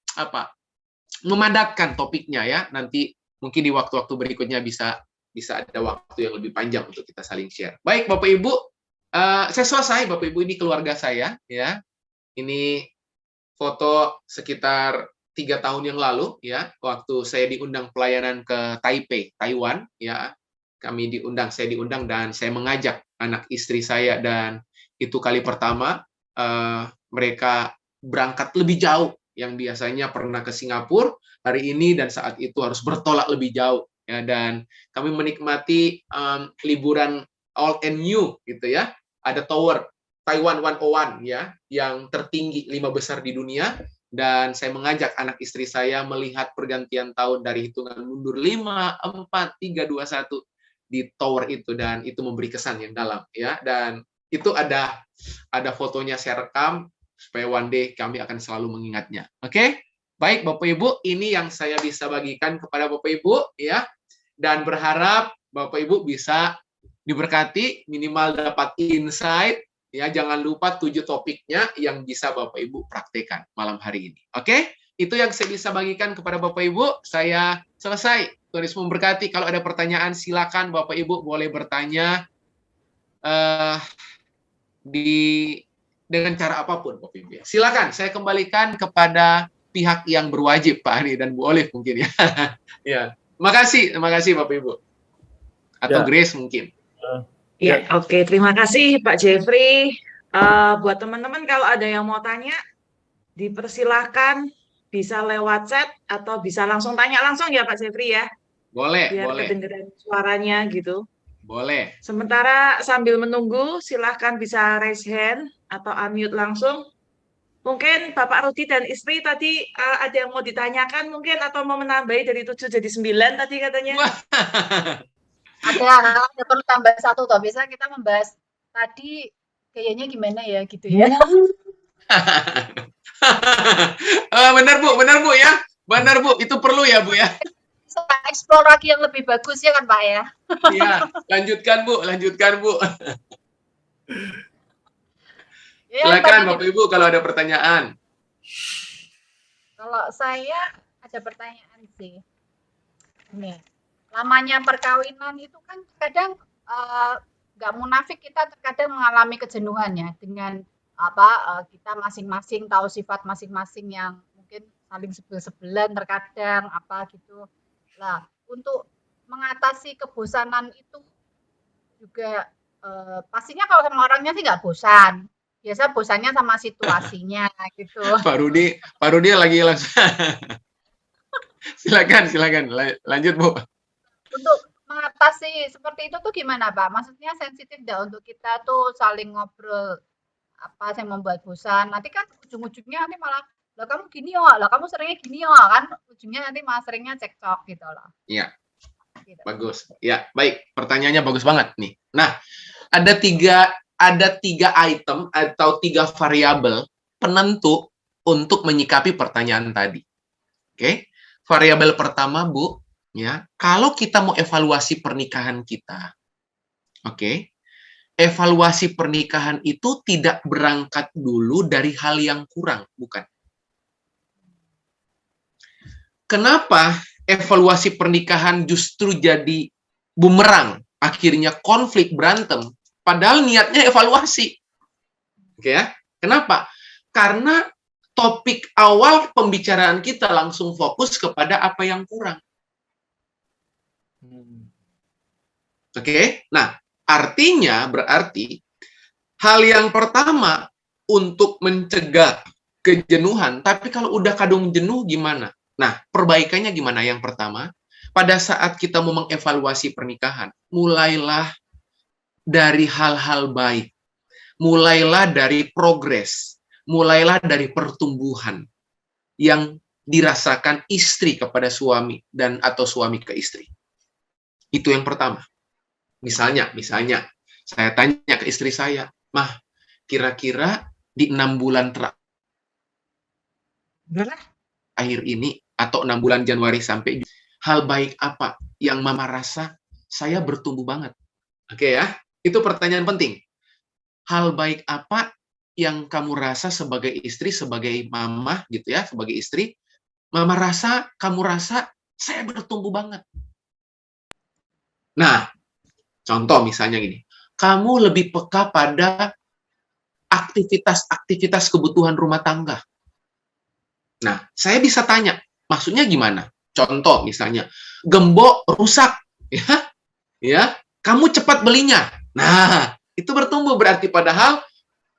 memadatkan topiknya ya. Nanti mungkin di waktu-waktu berikutnya bisa ada waktu yang lebih panjang untuk kita saling share. Baik, Bapak Ibu, saya selesai. Bapak Ibu, ini keluarga saya ya. Ini foto sekitar 3 tahun yang lalu ya, waktu saya diundang pelayanan ke Taipei, Taiwan ya. Saya diundang dan saya mengajak anak istri saya, dan itu kali pertama mereka berangkat lebih jauh, yang biasanya pernah ke Singapura, hari ini dan saat itu harus bertolak lebih jauh ya, dan kami menikmati liburan all and new gitu ya. Ada tower Taiwan 101 ya, yang tertinggi 5 besar di dunia, dan saya mengajak anak istri saya melihat pergantian tahun dari hitungan mundur 5, 4, 3, 2, 1 di tower itu, dan itu memberi kesan yang dalam ya. Dan itu ada fotonya saya rekam supaya one day kami akan selalu mengingatnya. Oke? Baik Bapak Ibu, ini yang saya bisa bagikan kepada Bapak Ibu ya, dan berharap Bapak Ibu bisa diberkati, minimal dapat insight ya. Jangan lupa 7 topiknya yang bisa Bapak Ibu praktekkan malam hari ini. Oke? Itu yang saya bisa bagikan kepada Bapak Ibu. Saya selesai. Tuhan Yesus memberkati. Kalau ada pertanyaan, silakan Bapak Ibu boleh bertanya dengan cara apapun, Bapak Ibu. Silakan, saya kembalikan kepada pihak yang berwajib, Pak Ani dan Bu Olive mungkin ya. Ya, terima kasih Bapak Ibu. Atau Grace mungkin. Ya, oke. Terima kasih Pak Jeffrey. Buat teman-teman kalau ada yang mau tanya, dipersilahkan bisa lewat chat atau bisa langsung tanya langsung ya Pak Jeffrey ya. Boleh, biar boleh. kedengeran suaranya gitu. Boleh. Sementara sambil menunggu, silahkan bisa raise hand atau unmute langsung. Mungkin Bapak Rudi dan istri tadi ada yang mau ditanyakan mungkin, atau mau menambahi dari 7 jadi 9 tadi katanya. Ada perlu tambah 1 toh. Biasa kita membahas tadi kayaknya gimana ya gitu ya. Benar Bu ya. Benar Bu, itu perlu ya Bu ya. Explore lagi yang lebih bagus ya kan Pak ya. Iya, lanjutkan Bu. Silakan Bapak Ibu kalau ada pertanyaan. Kalau saya ada pertanyaan sih. Nih, lamanya perkawinan itu kan kadang nggak munafik, kita terkadang mengalami kejenuhan ya dengan kita masing-masing tahu sifat masing-masing yang mungkin saling sebel-sebelan terkadang gitu. Nah, untuk mengatasi kebosanan itu juga pastinya kalau sama orangnya sih nggak bosan. Biasa bosannya sama situasinya gitu. Pak Rudi lagi langsung. Silakan. Lanjut Bu. Untuk mengatasi seperti itu tuh gimana Pak? Maksudnya sensitif nggak untuk kita tuh saling ngobrol apa yang membuat bosan? Nanti kan ujung-ujungnya nanti malah, lah kamu gini ya, lah kamu seringnya gini ya, kan ujungnya nanti malah seringnya cekcok gitu loh. Iya. Gitu. Bagus. Ya, baik. Pertanyaannya bagus banget nih. Nah, ada tiga item atau 3 variabel penentu untuk menyikapi pertanyaan tadi. Oke. Variabel pertama, Bu, ya, kalau kita mau evaluasi pernikahan kita. Oke. Evaluasi pernikahan itu tidak berangkat dulu dari hal yang kurang, bukan. Kenapa evaluasi pernikahan justru jadi bumerang, akhirnya konflik, berantem, padahal niatnya evaluasi. Oke ya. Kenapa? Karena topik awal pembicaraan kita langsung fokus kepada apa yang kurang. Oke. Nah, berarti hal yang pertama untuk mencegah kejenuhan. Tapi kalau udah kadung jenuh gimana? Nah, perbaikannya gimana? Yang pertama, pada saat kita mau mengevaluasi pernikahan, mulailah dari hal-hal baik. Mulailah dari progres. Mulailah dari pertumbuhan yang dirasakan istri kepada suami dan atau suami ke istri. Itu yang pertama. Misalnya, saya tanya ke istri saya, "Mah, kira-kira di 6 bulan terakhir ini, atau 6 bulan Januari sampai hal baik apa yang Mama rasa saya bertumbuh banget?" Oke ya, itu pertanyaan penting. Hal baik apa yang kamu rasa sebagai istri, sebagai mama gitu ya, sebagai istri, Mama rasa, kamu rasa saya bertumbuh banget. Nah, contoh misalnya gini, kamu lebih peka pada aktivitas-aktivitas kebutuhan rumah tangga. Nah, saya bisa tanya, maksudnya gimana? Contoh misalnya, gembok rusak, ya, kamu cepat belinya. Nah, itu bertumbuh berarti, padahal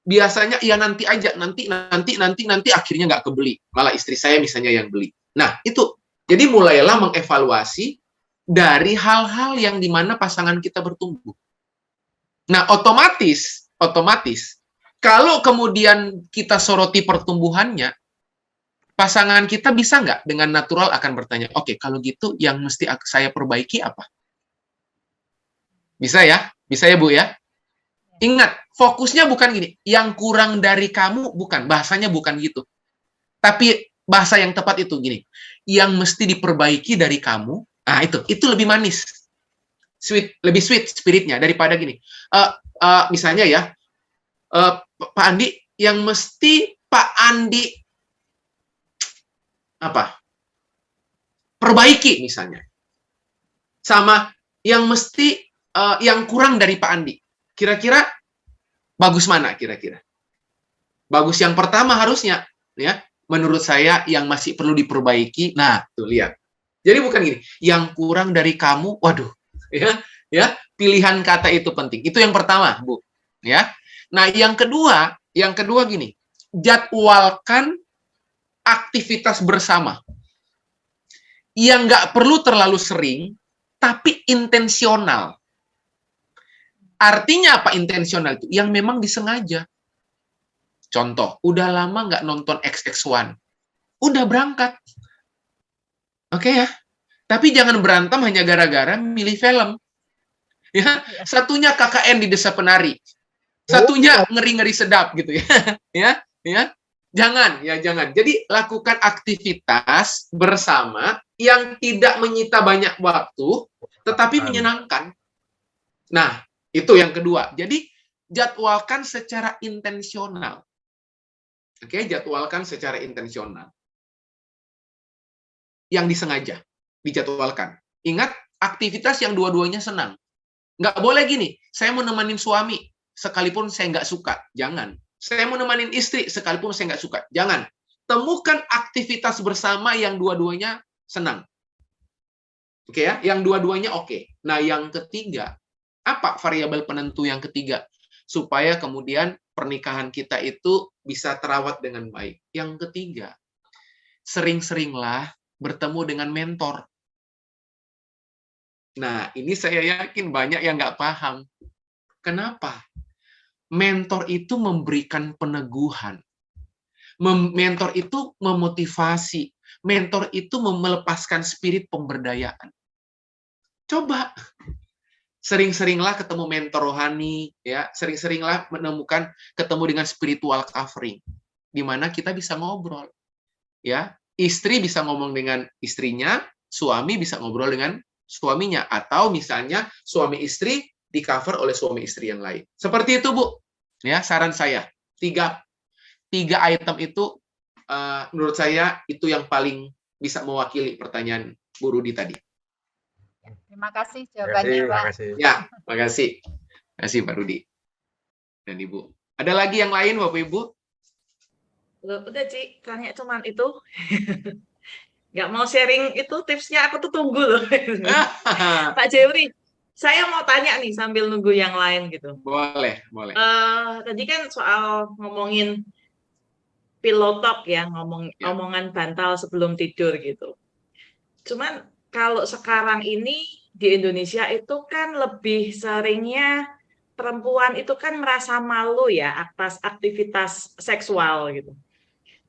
biasanya ya nanti aja, nanti akhirnya nggak kebeli. Malah istri saya misalnya yang beli. Nah, itu. Jadi mulailah mengevaluasi dari hal-hal yang dimana pasangan kita bertumbuh. Nah, otomatis, kalau kemudian kita soroti pertumbuhannya, pasangan kita bisa nggak dengan natural akan bertanya, oke, kalau gitu yang mesti saya perbaiki apa? Bisa ya? Bisa ya, Bu ya? Ingat, fokusnya bukan gini, yang kurang dari kamu, bukan. Bahasanya bukan gitu. Tapi bahasa yang tepat itu gini, yang mesti diperbaiki dari kamu, nah itu lebih manis. Lebih sweet spiritnya daripada gini. Misalnya ya, Pak Andi, yang mesti Pak Andi perbaiki misalnya. Sama yang mesti yang kurang dari Pak Andi. Kira-kira bagus mana kira-kira? Bagus yang pertama harusnya, ya. Menurut saya yang masih perlu diperbaiki. Nah, tuh lihat. Jadi bukan gini, yang kurang dari kamu, waduh, ya, pilihan kata itu penting. Itu yang pertama, Bu, ya. Nah, yang kedua gini, jadwalkan aktivitas bersama. Yang nggak perlu terlalu sering, tapi intensional. Artinya apa intensional itu? Yang memang disengaja. Contoh, udah lama nggak nonton XX1. Udah berangkat. Oke ya? Tapi jangan berantem hanya gara-gara milih film. Ya, satunya KKN di Desa Penari. Satunya ngeri-ngeri sedap gitu ya. Jangan. Jadi lakukan aktivitas bersama yang tidak menyita banyak waktu, tetapi menyenangkan. Nah, itu yang kedua. Jadi, jadwalkan secara intensional. Oke, jadwalkan secara intensional. Yang disengaja, dijadwalkan. Ingat, aktivitas yang dua-duanya senang. Nggak boleh gini, saya mau nemenin suami, sekalipun saya nggak suka. Jangan. Saya mau nemenin istri, sekalipun saya nggak suka. Jangan. Temukan aktivitas bersama yang dua-duanya senang. Oke ya, yang dua-duanya oke. Nah, yang ketiga, apa variabel penentu yang ketiga? Supaya kemudian pernikahan kita itu bisa terawat dengan baik. Yang ketiga, sering-seringlah bertemu dengan mentor. Nah, ini saya yakin banyak yang nggak paham. Kenapa? Mentor itu memberikan peneguhan. Mentor itu memotivasi. Mentor itu melepaskan spirit pemberdayaan. Coba sering-seringlah ketemu mentor rohani, ya, sering-seringlah ketemu dengan spiritual covering, di mana kita bisa ngobrol, ya, istri bisa ngomong dengan istrinya, suami bisa ngobrol dengan suaminya, atau misalnya suami istri di cover oleh suami istri yang lain. Seperti itu, Bu. Ya, saran saya, tiga item itu menurut saya itu yang paling bisa mewakili pertanyaan Bu Rudi tadi. Terima kasih jawabannya, Pak. Ya, makasih. Makasih Pak Rudi dan Ibu. Ada lagi yang lain, Bapak Ibu? Udah, Ci, tanya cuman itu. Nggak mau sharing itu tipsnya, aku tuh tunggu loh. Pak Jeffrey, saya mau tanya nih sambil nunggu yang lain gitu. Boleh. Tadi kan soal ngomongin pillow talk ya, Ya. omongan bantal sebelum tidur gitu. Cuman kalau sekarang ini di Indonesia itu kan lebih seringnya perempuan itu kan merasa malu ya atas aktivitas seksual gitu.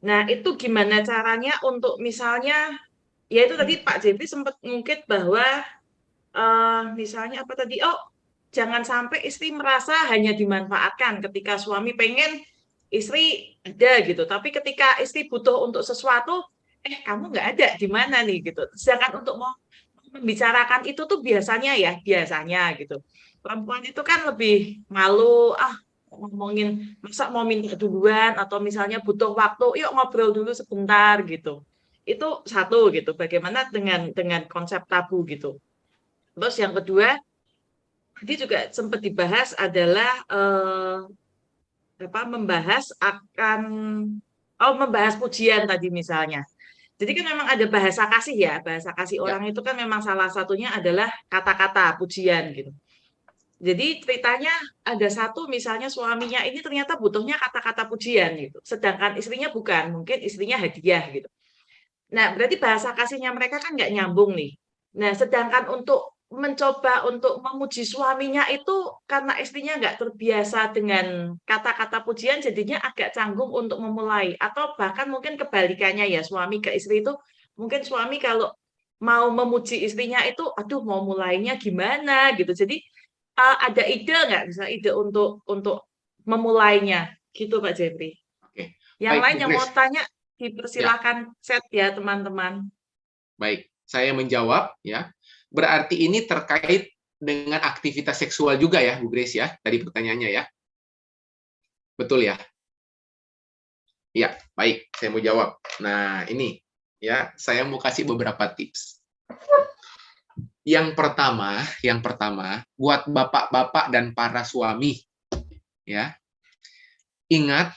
Nah, itu gimana caranya untuk misalnya, ya itu tadi Pak Jeffrey sempat ngungkit bahwa misalnya apa tadi, oh jangan sampai istri merasa hanya dimanfaatkan ketika suami pengen istri ada gitu, tapi ketika istri butuh untuk sesuatu, kamu nggak ada di mana nih gitu. Sedangkan untuk mau membicarakan itu tuh biasanya gitu. Perempuan itu kan lebih malu, ngomongin masa mau minta duluan atau misalnya butuh waktu, yuk ngobrol dulu sebentar gitu. Itu satu gitu. Bagaimana dengan konsep tabu gitu. Terus yang kedua, tadi juga sempat dibahas adalah membahas pujian tadi misalnya. Jadi kan memang ada bahasa kasih ya, bahasa kasih Ya. orang itu kan memang salah satunya adalah kata-kata pujian gitu. Jadi ceritanya ada satu misalnya suaminya ini ternyata butuhnya kata-kata pujian gitu, sedangkan istrinya bukan, mungkin istrinya hadiah gitu. Nah, berarti bahasa kasihnya mereka kan nggak nyambung nih. Nah, sedangkan untuk mencoba untuk memuji suaminya itu karena istrinya nggak terbiasa dengan kata-kata pujian, jadinya agak canggung untuk memulai. Atau bahkan mungkin kebalikannya ya, suami ke istri itu, mungkin suami kalau mau memuji istrinya itu, aduh mau mulainya gimana gitu. Jadi ada ide nggak, bisa ide untuk memulainya, gitu Pak Jeffrey. Oke. Yang Baik, lain Bu yang mau Grace. tanya, Ya, dipersilakan chat ya teman-teman. baik. Saya menjawab ya. Berarti ini terkait dengan aktivitas seksual juga ya, Bu Grace ya, tadi pertanyaannya ya. Betul ya? Iya, baik. Saya mau jawab. Nah, ini ya, saya mau kasih beberapa tips. Yang pertama, buat bapak-bapak dan para suami, ya, ingat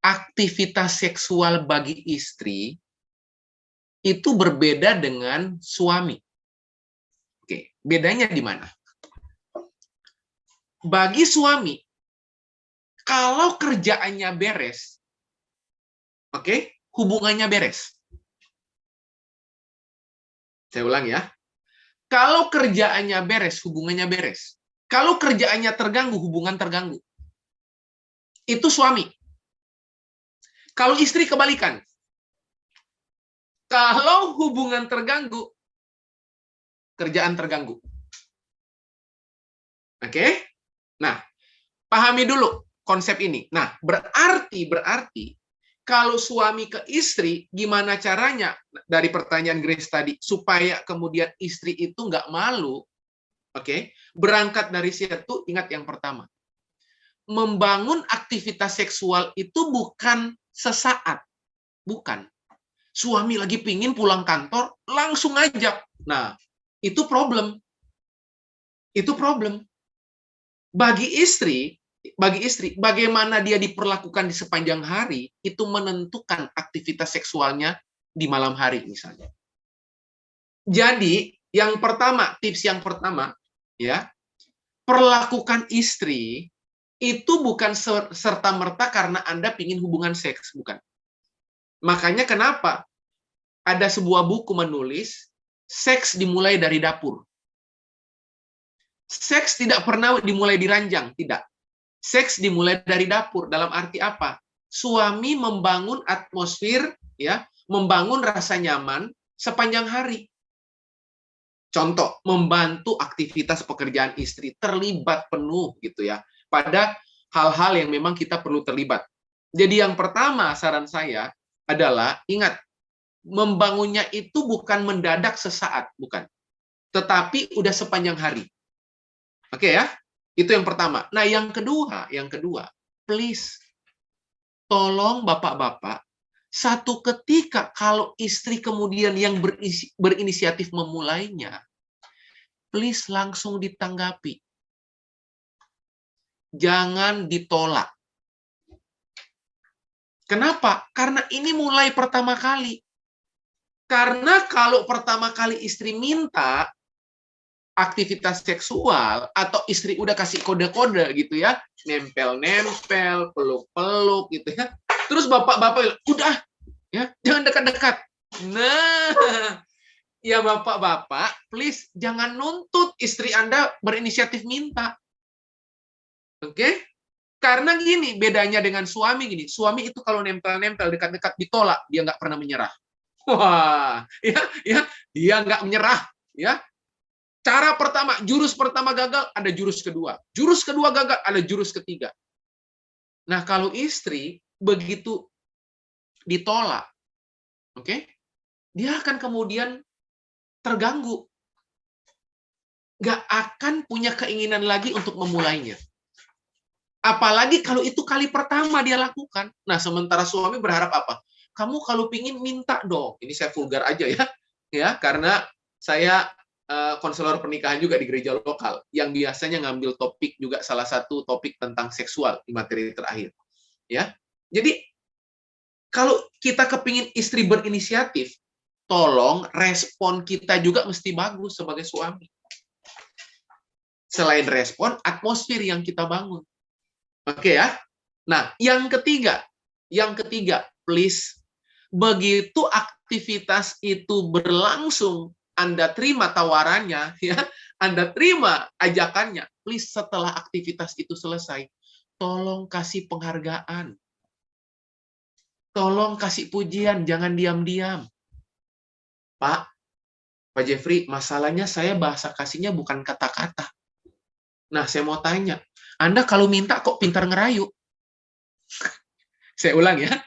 aktivitas seksual bagi istri itu berbeda dengan suami. Oke, bedanya di mana? Bagi suami, kalau kerjaannya beres, oke, hubungannya beres. Saya ulang ya. Kalau kerjaannya beres, hubungannya beres. Kalau kerjaannya terganggu, hubungan terganggu. Itu suami. Kalau istri kebalikan. Kalau hubungan terganggu, kerjaan terganggu. Oke? Nah, pahami dulu konsep ini. Nah, berarti kalau suami ke istri, gimana caranya dari pertanyaan Grace tadi supaya kemudian istri itu nggak malu? Oke, berangkat dari situ, ingat yang pertama, membangun aktivitas seksual itu bukan sesaat, bukan. Suami lagi pingin pulang kantor, langsung ngajak. Nah, itu problem. Itu problem. Bagi istri, bagaimana dia diperlakukan di sepanjang hari, itu menentukan aktivitas seksualnya di malam hari misalnya. Jadi, tips yang pertama, ya, perlakukan istri itu bukan serta-merta karena Anda pingin hubungan seks, bukan. Makanya kenapa ada sebuah buku menulis, seks dimulai dari dapur. Seks tidak pernah dimulai di ranjang, tidak. Seks dimulai dari dapur. Dalam arti apa? Suami membangun atmosfer, ya, membangun rasa nyaman sepanjang hari. Contoh, membantu aktivitas pekerjaan istri, terlibat penuh gitu ya, pada hal-hal yang memang kita perlu terlibat. Jadi yang pertama saran saya adalah, ingat, membangunnya itu bukan mendadak sesaat, bukan. Tetapi udah sepanjang hari. Oke ya? Itu yang pertama. Nah, yang kedua, please, tolong bapak-bapak, satu ketika kalau istri kemudian yang berinisiatif memulainya, please langsung ditanggapi. Jangan ditolak. Kenapa? Karena ini mulai pertama kali. Karena kalau pertama kali istri minta aktivitas seksual, atau istri udah kasih kode-kode gitu ya, nempel-nempel, peluk-peluk gitu ya, Terus bapak-bapak bilang, udah, ya, jangan dekat-dekat. Nah, ya bapak-bapak, please jangan nuntut istri Anda berinisiatif minta. Oke? Karena gini, bedanya dengan suami gini. Suami itu kalau nempel-nempel dekat-dekat ditolak, dia nggak pernah menyerah. Wah, ya, dia nggak menyerah, ya. Cara pertama, jurus pertama gagal, ada jurus kedua. Jurus kedua gagal, ada jurus ketiga. Nah, kalau istri begitu ditolak, oke, dia akan kemudian terganggu. Nggak akan punya keinginan lagi untuk memulainya. Apalagi kalau itu kali pertama dia lakukan. Nah, sementara suami berharap apa? Kamu kalau pingin minta dong. Ini saya vulgar aja ya, karena saya konselor pernikahan juga di gereja lokal yang biasanya ngambil topik juga salah satu topik tentang seksual di materi terakhir. Ya, jadi kalau kita kepingin istri berinisiatif, tolong respon kita juga mesti bagus sebagai suami. Selain respon, atmosfer yang kita bangun. Oke ya. Nah, yang ketiga, please, begitu aktivitas itu berlangsung, Anda terima tawarannya, ya, Anda terima ajakannya, please setelah aktivitas itu selesai, tolong kasih penghargaan. Tolong kasih pujian, jangan diam-diam. Pak Jeffrey, masalahnya saya bahasa kasihnya bukan kata-kata. Nah, saya mau tanya, Anda kalau minta kok pintar ngerayu? Saya ulang ya.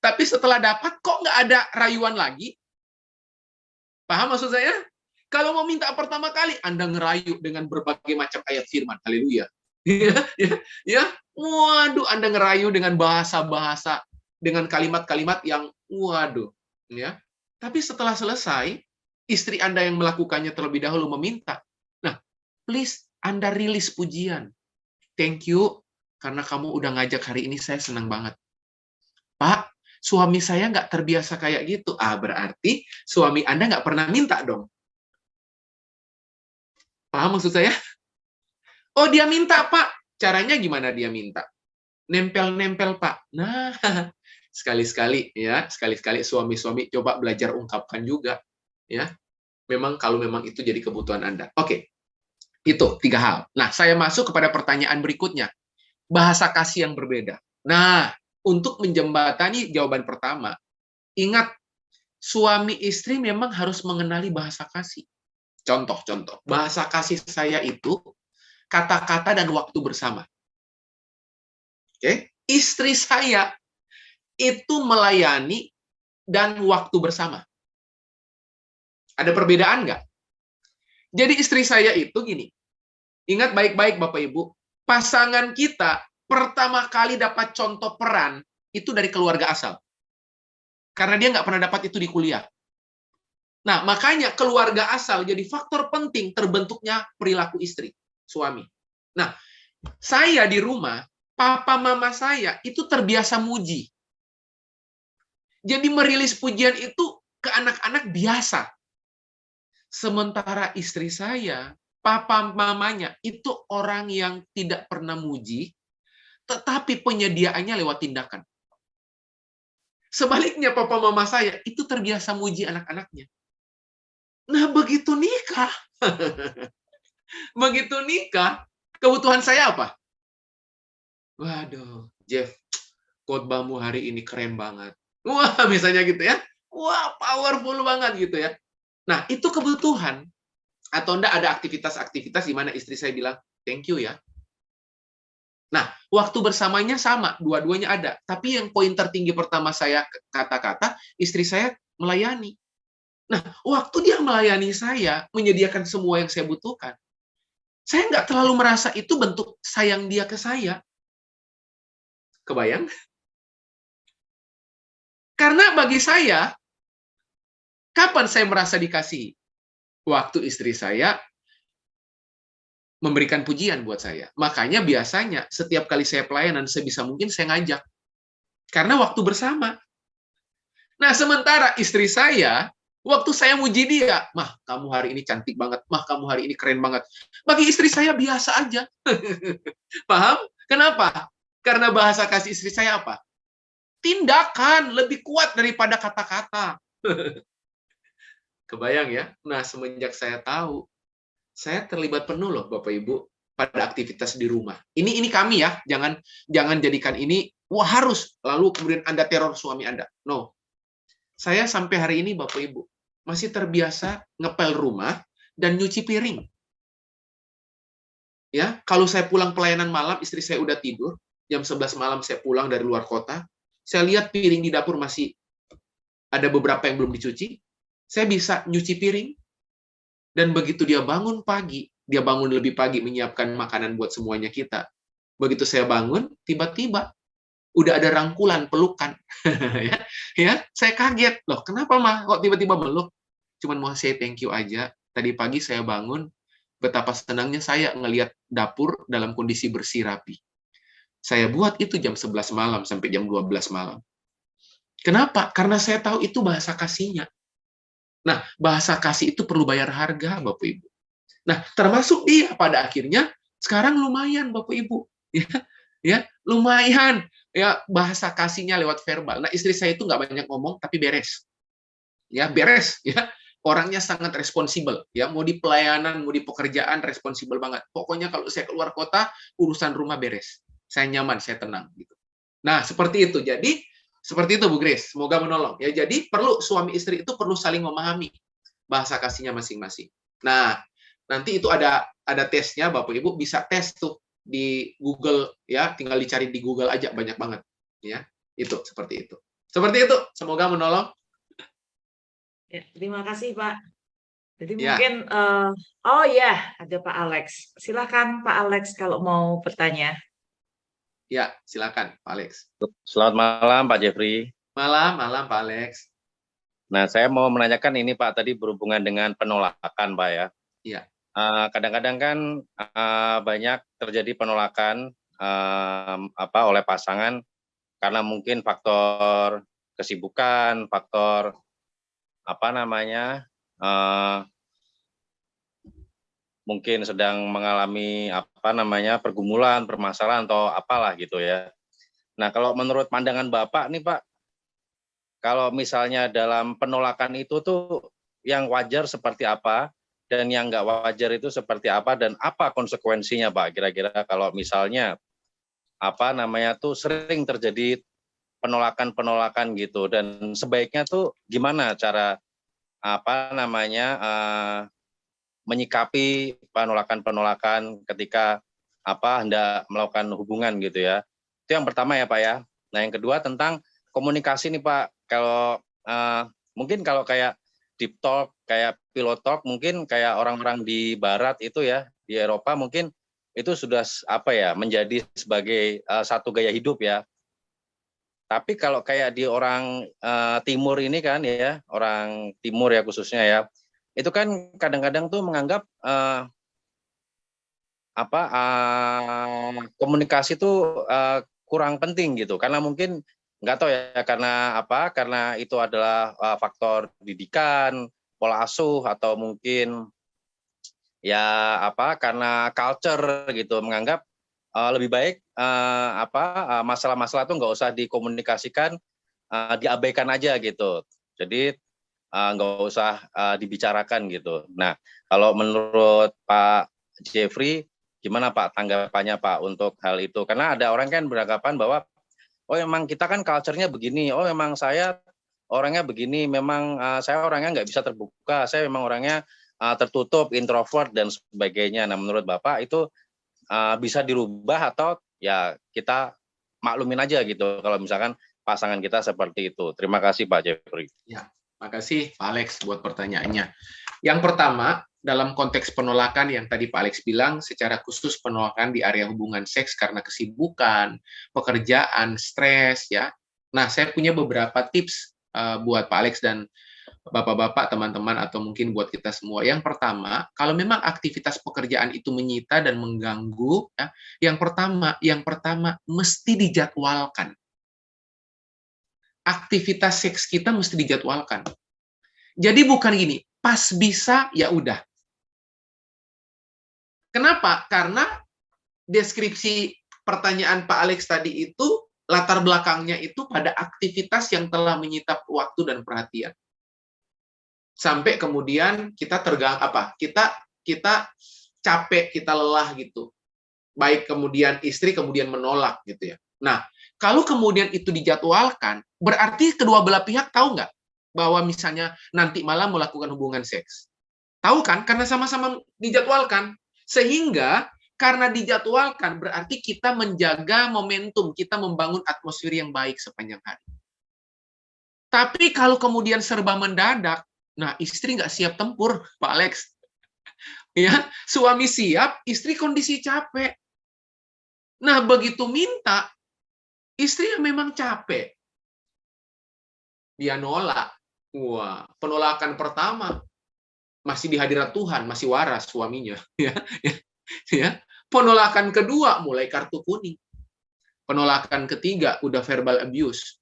Tapi setelah dapat kok nggak ada rayuan lagi? Paham maksud saya? Kalau mau minta pertama kali, Anda ngerayu dengan berbagai macam ayat firman. Haleluya. Ya. Waduh, Anda ngerayu dengan bahasa-bahasa, dengan kalimat-kalimat yang waduh, ya. Tapi setelah selesai, istri Anda yang melakukannya terlebih dahulu meminta. Nah, please Anda rilis pujian. Thank you karena kamu udah ngajak hari ini, saya senang banget. Pak, suami saya nggak terbiasa kayak gitu. Berarti suami Anda nggak pernah minta dong. Paham maksud saya? Oh, dia minta, Pak. Caranya gimana dia minta? Nempel-nempel, Pak. Nah, sekali-sekali suami-suami coba belajar ungkapkan juga. Ya, kalau memang itu jadi kebutuhan Anda. Oke, itu 3 hal. Nah, saya masuk kepada pertanyaan berikutnya. Bahasa kasih yang berbeda. Nah, untuk menjembatani jawaban pertama, ingat, suami istri memang harus mengenali bahasa kasih. Contoh, bahasa kasih saya itu kata-kata dan waktu bersama. Oke, istri saya itu melayani dan waktu bersama. Ada perbedaan nggak? Jadi istri saya itu gini, ingat baik-baik Bapak Ibu, pasangan kita pertama kali dapat contoh peran itu dari keluarga asal. Karena dia nggak pernah dapat itu di kuliah. Nah, makanya keluarga asal jadi faktor penting terbentuknya perilaku istri, suami. Nah, saya di rumah, papa mama saya itu terbiasa muji. Jadi merilis pujian itu ke anak-anak biasa. Sementara istri saya, papa mamanya itu orang yang tidak pernah muji, tetapi penyediaannya lewat tindakan. Sebaliknya papa mama saya itu terbiasa muji anak-anaknya. Nah, begitu nikah, kebutuhan saya apa? Waduh, Jeff, khotbahmu hari ini keren banget. Wah, misalnya gitu ya. Wah, powerful banget gitu ya. Nah, itu kebutuhan. Atau enggak ada aktivitas-aktivitas di mana istri saya bilang, thank you ya. Nah, waktu bersamanya sama, dua-duanya ada. Tapi yang poin tertinggi pertama saya kata-kata, istri saya melayani. Nah, waktu dia melayani saya, menyediakan semua yang saya butuhkan, saya nggak terlalu merasa itu bentuk sayang dia ke saya. Kebayang? Karena bagi saya, kapan saya merasa dikasihi? Waktu istri saya memberikan pujian buat saya. Makanya biasanya setiap kali saya pelayanan, sebisa mungkin saya ngajak. Karena waktu bersama. Nah, sementara istri saya, waktu saya muji dia, mah, kamu hari ini cantik banget, mah, kamu hari ini keren banget. Bagi istri saya biasa aja. Paham? Kenapa? Karena bahasa kasih istri saya apa? tindakan lebih kuat daripada kata-kata. Kebayang ya? Nah, semenjak saya tahu, saya terlibat penuh loh Bapak Ibu pada aktivitas di rumah. Ini kami ya, jangan jadikan ini wah harus lalu kemudian Anda teror suami Anda. No. Saya sampai hari ini Bapak Ibu masih terbiasa ngepel rumah dan nyuci piring. Ya, kalau saya pulang pelayanan malam, istri saya udah tidur, jam 11 malam saya pulang dari luar kota, saya lihat piring di dapur masih ada beberapa yang belum dicuci, saya bisa nyuci piring. Dan begitu dia bangun pagi, dia bangun lebih pagi menyiapkan makanan buat semuanya kita. Begitu saya bangun, tiba-tiba udah ada rangkulan, pelukan. ya, saya kaget. Loh, kenapa mah kok tiba-tiba meluk? Cuman mau say thank you aja. Tadi pagi saya bangun, betapa senangnya saya ngelihat dapur dalam kondisi bersih rapi. Saya buat itu jam 11 malam sampai jam 12 malam. Kenapa? Karena saya tahu itu bahasa kasihnya. Nah, bahasa kasih itu perlu bayar harga, Bapak Ibu. Nah, termasuk dia pada akhirnya sekarang lumayan, Bapak Ibu. Ya, lumayan. Ya, bahasa kasihnya lewat verbal. Nah, istri saya itu nggak banyak ngomong, tapi beres. Ya, beres. Ya, orangnya sangat responsibel. Ya, mau di pelayanan, mau di pekerjaan, responsibel banget. Pokoknya kalau saya keluar kota, urusan rumah beres. Saya nyaman, saya tenang. Gitu. Nah, seperti itu. Jadi, seperti itu Bu Grace, semoga menolong. Ya, jadi perlu suami istri itu perlu saling memahami bahasa kasihnya masing-masing. Nah, nanti itu ada tesnya, Bapak Ibu bisa tes tuh di Google ya, tinggal dicari di Google aja banyak banget ya. Itu seperti itu. Seperti itu, semoga menolong. Ya, terima kasih Pak. Jadi Ya. mungkin oh ya, ada Pak Alex. Silakan Pak Alex kalau mau bertanya. Ya, silakan Pak Alex. Selamat malam Pak Jeffrey. Malam Pak Alex. Nah, saya mau menanyakan ini Pak, tadi berhubungan dengan penolakan Pak ya. Iya. Kadang-kadang kan banyak terjadi penolakan oleh pasangan karena mungkin faktor kesibukan, faktor mungkin sedang mengalami pergumulan, permasalahan atau apalah gitu ya. Nah, kalau menurut pandangan Bapak nih Pak, kalau misalnya dalam penolakan itu tuh yang wajar seperti apa dan yang nggak wajar itu seperti apa dan apa konsekuensinya Pak kira-kira kalau misalnya sering terjadi penolakan gitu dan sebaiknya tuh gimana cara menyikapi penolakan ketika hendak melakukan hubungan gitu ya. Itu yang pertama ya Pak ya. Nah, yang kedua tentang komunikasi nih Pak. Kalau mungkin kalau kayak deep talk, kayak pillow talk, mungkin kayak orang-orang di barat itu ya, di Eropa mungkin itu sudah menjadi sebagai satu gaya hidup ya. Tapi kalau kayak di orang timur ini kan ya, orang timur ya khususnya ya, itu kan kadang-kadang tuh menganggap komunikasi itu kurang penting gitu, karena mungkin nggak tahu ya karena itu adalah faktor pendidikan, pola asuh atau mungkin ya karena culture gitu menganggap lebih baik masalah-masalah itu nggak usah dikomunikasikan, diabaikan aja gitu. Jadi nggak usah dibicarakan gitu. Nah, kalau menurut Pak Jeffrey, gimana Pak tanggapannya Pak untuk hal itu? Karena ada orang kan beranggapan bahwa oh memang kita kan culture-nya begini, oh memang saya orangnya begini, memang saya orangnya nggak bisa terbuka, saya memang orangnya tertutup, introvert dan sebagainya. Nah, menurut Bapak itu bisa dirubah atau ya kita maklumin aja gitu kalau misalkan pasangan kita seperti itu. Terima kasih Pak Jeffrey. Ya, makasih Pak Alex buat pertanyaannya. Yang pertama, dalam konteks penolakan yang tadi Pak Alex bilang, secara khusus penolakan di area hubungan seks karena kesibukan, pekerjaan, stres, ya. Nah, saya punya beberapa tips buat Pak Alex dan Bapak-bapak, teman-teman, atau mungkin buat kita semua. Yang pertama, kalau memang aktivitas pekerjaan itu menyita dan mengganggu, ya, yang pertama mesti dijadwalkan. Aktivitas seks kita mesti dijadwalkan. Jadi bukan gini, pas bisa ya udah. Kenapa? Karena deskripsi pertanyaan Pak Alex tadi itu latar belakangnya itu pada aktivitas yang telah menyita waktu dan perhatian. Sampai kemudian kita kita capek, kita lelah gitu. Baik kemudian istri kemudian menolak gitu ya. Nah, kalau kemudian itu dijadwalkan, berarti kedua belah pihak tahu nggak bahwa misalnya nanti malam melakukan hubungan seks? Tahu kan? Karena sama-sama dijadwalkan. Sehingga karena dijadwalkan, berarti kita menjaga momentum, kita membangun atmosfer yang baik sepanjang hari. Tapi kalau kemudian serba mendadak, nah istri nggak siap tempur, Pak Alex. Ya, suami siap, istri kondisi capek. Nah, begitu minta, istri yang memang capek, dia nolak. Wah, penolakan pertama masih di hadirat Tuhan, masih waras suaminya. Ya. Penolakan kedua mulai kartu kuning. Penolakan ketiga udah verbal abuse.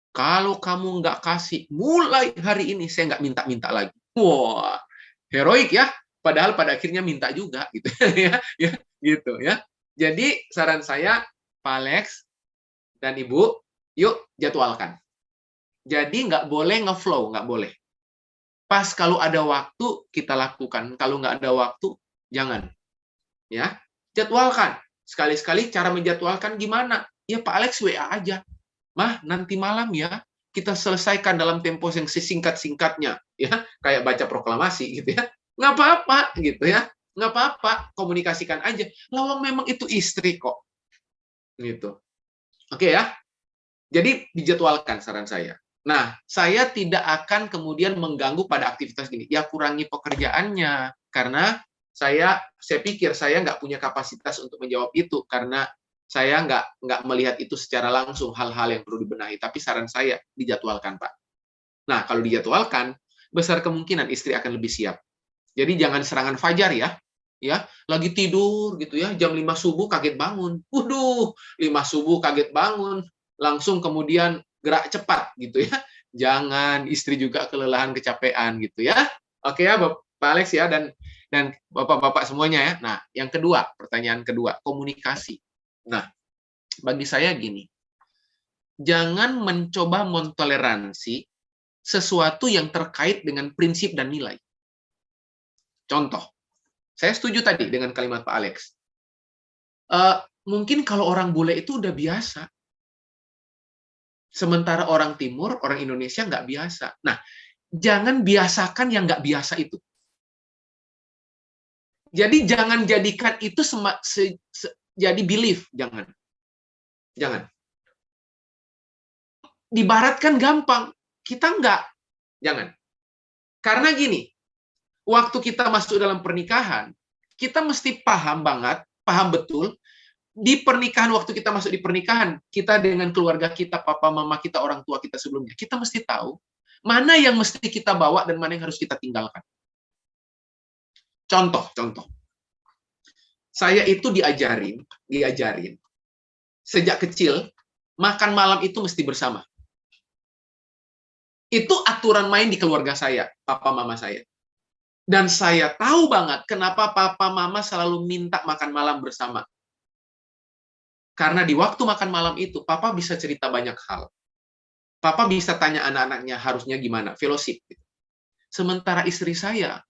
Kalau kamu nggak kasih, mulai hari ini saya nggak minta-minta lagi. Wah, heroik ya. Padahal pada akhirnya minta juga, gitu ya, gitu ya. Jadi saran saya, Pak Alex dan Ibu, yuk jadwalkan. Jadi nggak boleh ngeflow, nggak boleh. Pas kalau ada waktu kita lakukan, kalau nggak ada waktu jangan. Ya, jadwalkan. Sekali-sekali cara menjadwalkan gimana? Ya Pak Alex WA aja. Mah, nanti malam ya, kita selesaikan dalam tempo yang sesingkat-singkatnya. Ya, kayak baca proklamasi gitu ya. Nggak apa-apa gitu ya. Nggak apa-apa, komunikasikan aja. Lawang memang itu istri kok. Gitu. Oke ya. Jadi dijadwalkan saran saya. Nah, saya tidak akan kemudian mengganggu pada aktivitas gini. Ya kurangi pekerjaannya. Karena saya pikir saya nggak punya kapasitas untuk menjawab itu karena saya nggak melihat itu secara langsung hal-hal yang perlu dibenahi. Tapi saran saya dijadwalkan, Pak. Nah, kalau dijadwalkan, besar kemungkinan istri akan lebih siap. Jadi jangan serangan fajar ya. Ya, lagi tidur gitu ya, jam 5 subuh kaget bangun. Waduh, 5 subuh kaget bangun, langsung kemudian gerak cepat gitu ya. Jangan, istri juga kelelahan, kecapean gitu ya. Oke ya, Pak Alex ya dan Bapak-bapak semuanya ya. Nah, yang kedua, pertanyaan kedua, komunikasi. Nah, bagi saya gini. Jangan mencoba mentoleransi sesuatu yang terkait dengan prinsip dan nilai. Contoh, saya setuju tadi dengan kalimat Pak Alex. Mungkin kalau orang bule itu udah biasa. Sementara orang timur, orang Indonesia nggak biasa. Nah, jangan biasakan yang nggak biasa itu. Jadi jangan jadikan itu jadi belief, jangan. Jangan. Dibaratkan gampang, kita nggak. Jangan. Karena gini, waktu kita masuk dalam pernikahan, kita mesti paham banget, paham betul, di pernikahan, waktu kita masuk di pernikahan, kita dengan keluarga kita, papa, mama kita, orang tua kita sebelumnya, kita mesti tahu mana yang mesti kita bawa dan mana yang harus kita tinggalkan. Contoh. Saya itu diajarin, sejak kecil, makan malam itu mesti bersama. Itu aturan main di keluarga saya, papa mama saya. Dan saya tahu banget kenapa papa mama selalu minta makan malam bersama. Karena di waktu makan malam itu, papa bisa cerita banyak hal. Papa bisa tanya anak-anaknya harusnya gimana, fellowship. Sementara istri saya,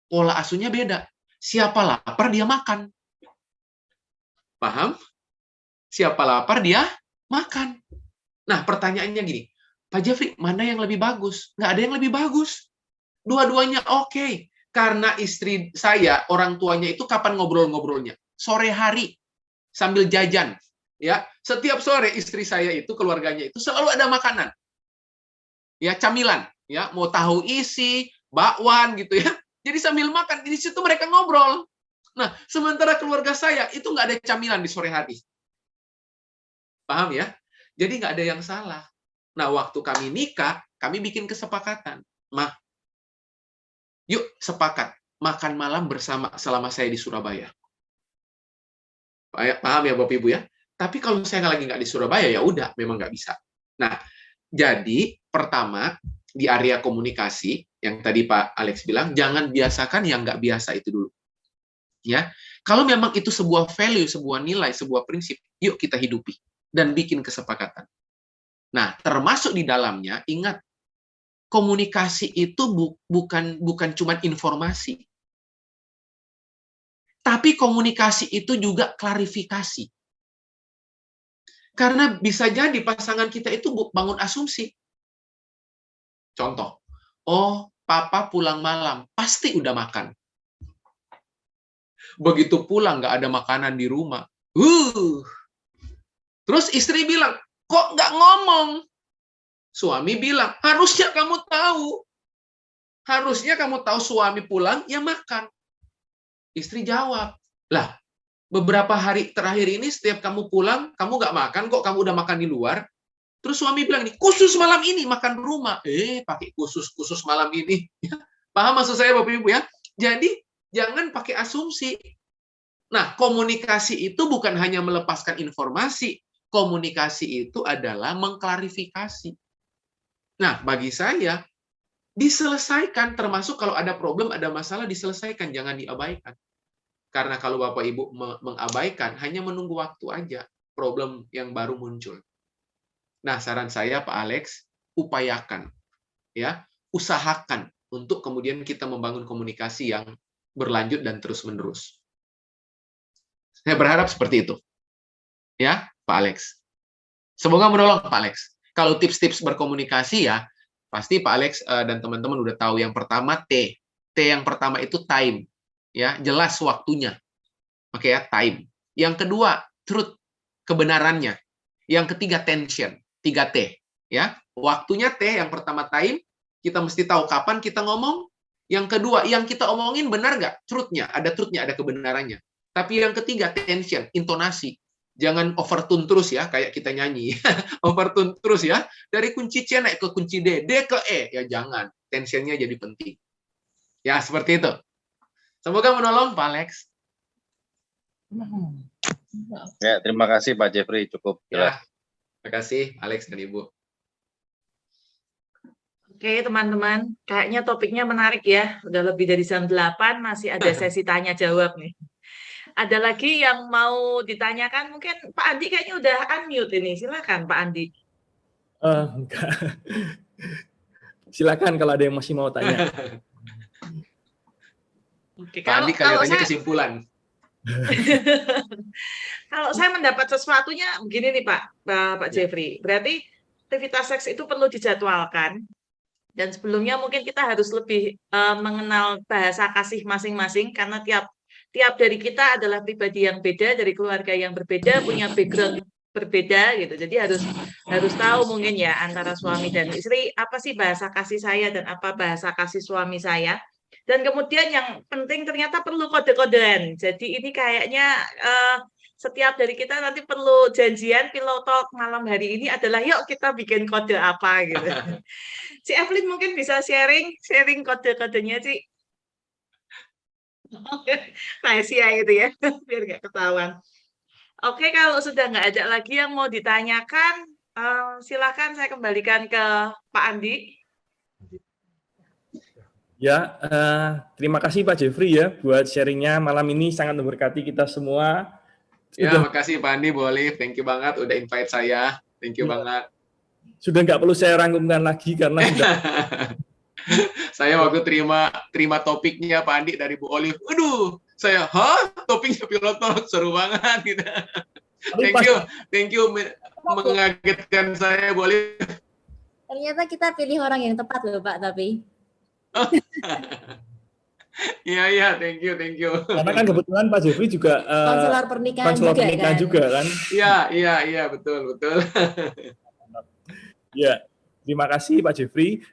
pola asuhnya beda. Siapa lapar, dia makan. Paham? Siapa lapar, dia makan. Nah, pertanyaannya gini, Pak Jeffrey, mana yang lebih bagus? Nggak ada yang lebih bagus. Dua-duanya oke. Karena istri saya, orang tuanya itu kapan ngobrol-ngobrolnya? Sore hari, sambil jajan. Ya, setiap sore istri saya itu, keluarganya itu selalu ada makanan. Ya, camilan. Ya, mau tahu isi, bakwan gitu ya. Jadi sambil makan, di situ mereka ngobrol. Nah, sementara keluarga saya itu nggak ada camilan di sore hari. Paham ya? Jadi nggak ada yang salah. Nah, waktu kami nikah, kami bikin kesepakatan. Mah, yuk sepakat makan malam bersama selama saya di Surabaya. Paham ya Bapak Ibu ya? Tapi kalau saya lagi nggak di Surabaya, ya udah, memang nggak bisa. Nah, jadi pertama, di area komunikasi, yang tadi Pak Alex bilang, jangan biasakan yang nggak biasa itu dulu. Ya, kalau memang itu sebuah value, sebuah nilai, sebuah prinsip, yuk kita hidupi. dan bikin kesepakatan. Nah, termasuk di dalamnya, ingat, komunikasi itu bukan cuma informasi. Tapi komunikasi itu juga klarifikasi. Karena bisa jadi pasangan kita itu bangun asumsi. Contoh, oh, papa pulang malam, pasti udah makan. Begitu pulang, nggak ada makanan di rumah. Terus istri bilang, kok nggak ngomong? Suami bilang, harusnya kamu tahu. Harusnya kamu tahu suami pulang, ya makan. Istri jawab, lah, beberapa hari terakhir ini setiap kamu pulang, kamu nggak makan, kok kamu udah makan di luar? Terus suami bilang, nih, khusus malam ini makan rumah. Pakai khusus malam ini. Paham maksud saya, Bapak Ibu ya? Jadi, jangan pakai asumsi. Nah, komunikasi itu bukan hanya melepaskan informasi. Komunikasi itu adalah mengklarifikasi. Nah, bagi saya, diselesaikan, termasuk kalau ada problem, ada masalah, diselesaikan, jangan diabaikan. Karena kalau Bapak Ibu mengabaikan, hanya menunggu waktu aja, problem yang baru muncul. Nah, saran saya, Pak Alex, upayakan, ya, usahakan untuk kemudian kita membangun komunikasi yang berlanjut dan terus-menerus. Saya berharap seperti itu. Ya, Pak Alex. Semoga menolong, Pak Alex. Kalau tips-tips berkomunikasi ya, pasti Pak Alex dan teman-teman udah tahu. Yang pertama T. T yang pertama itu time. Ya, jelas waktunya. Oke ya, time. Yang kedua, truth, kebenarannya. Yang ketiga, tension. 3T. Ya, waktunya T, yang pertama time, kita mesti tahu kapan kita ngomong. Yang kedua, yang kita omongin benar nggak? Truth-nya, ada kebenarannya. Tapi yang ketiga, tension, intonasi. Jangan overtune terus ya, kayak kita nyanyi. Overtune terus ya. Dari kunci C naik ke kunci D, D ke E. Ya jangan, tensionnya jadi penting. Ya, seperti itu. Semoga menolong, Pak Alex. Ya, terima kasih Pak Jeffrey, cukup jelas. Ya, terima kasih Alex dan Ibu. Oke, teman-teman, kayaknya topiknya menarik ya. Udah lebih dari jam 8, masih ada sesi tanya jawab nih. Ada lagi yang mau ditanyakan? Mungkin Pak Andi kayaknya udah unmute ini. Silakan Pak Andi. Enggak. Silakan kalau ada yang masih mau tanya. Oke, Pak Andi kelihatannya kesimpulan. Kalau saya mendapat sesuatunya begini nih Pak Jeffrey. Berarti aktivitas seks itu perlu dijadwalkan. Dan sebelumnya mungkin kita harus lebih mengenal bahasa kasih masing-masing karena tiap dari kita adalah pribadi yang beda, dari keluarga yang berbeda, punya background berbeda gitu. Jadi harus tahu mungkin ya antara suami dan istri apa sih bahasa kasih saya dan apa bahasa kasih suami saya. Dan kemudian yang penting ternyata perlu kode-kodean. Jadi ini kayaknya setiap dari kita nanti perlu janjian pillow talk malam hari ini adalah yuk kita bikin kode apa gitu. Si Evelyn mungkin bisa sharing kode-kodenya sih. Rahasia gitu ya, biar nggak ketahuan. Oke, kalau sudah nggak ada lagi yang mau ditanyakan, silakan saya kembalikan ke Pak Andi. Ya, terima kasih Pak Jeffrey ya buat sharingnya malam ini, sangat memberkati kita semua. Ya, makasih Pak Andi, Bu Olive. Thank you banget udah invite saya. Thank you banget. Sudah nggak perlu saya rangkumkan lagi karena sudah saya waktu terima topiknya Pak Andi dari Bu Olive. Aduh, saya, topiknya pilot talk, seru banget gitu. Thank you mengagetkan saya Bu Olive. Ternyata kita pilih orang yang tepat loh Pak, tapi. Iya, thank you. Karena kan kebetulan Pak Jeffrey juga konselor pernikahan juga kan. Iya, betul. Ya, terima kasih Pak Jeffrey.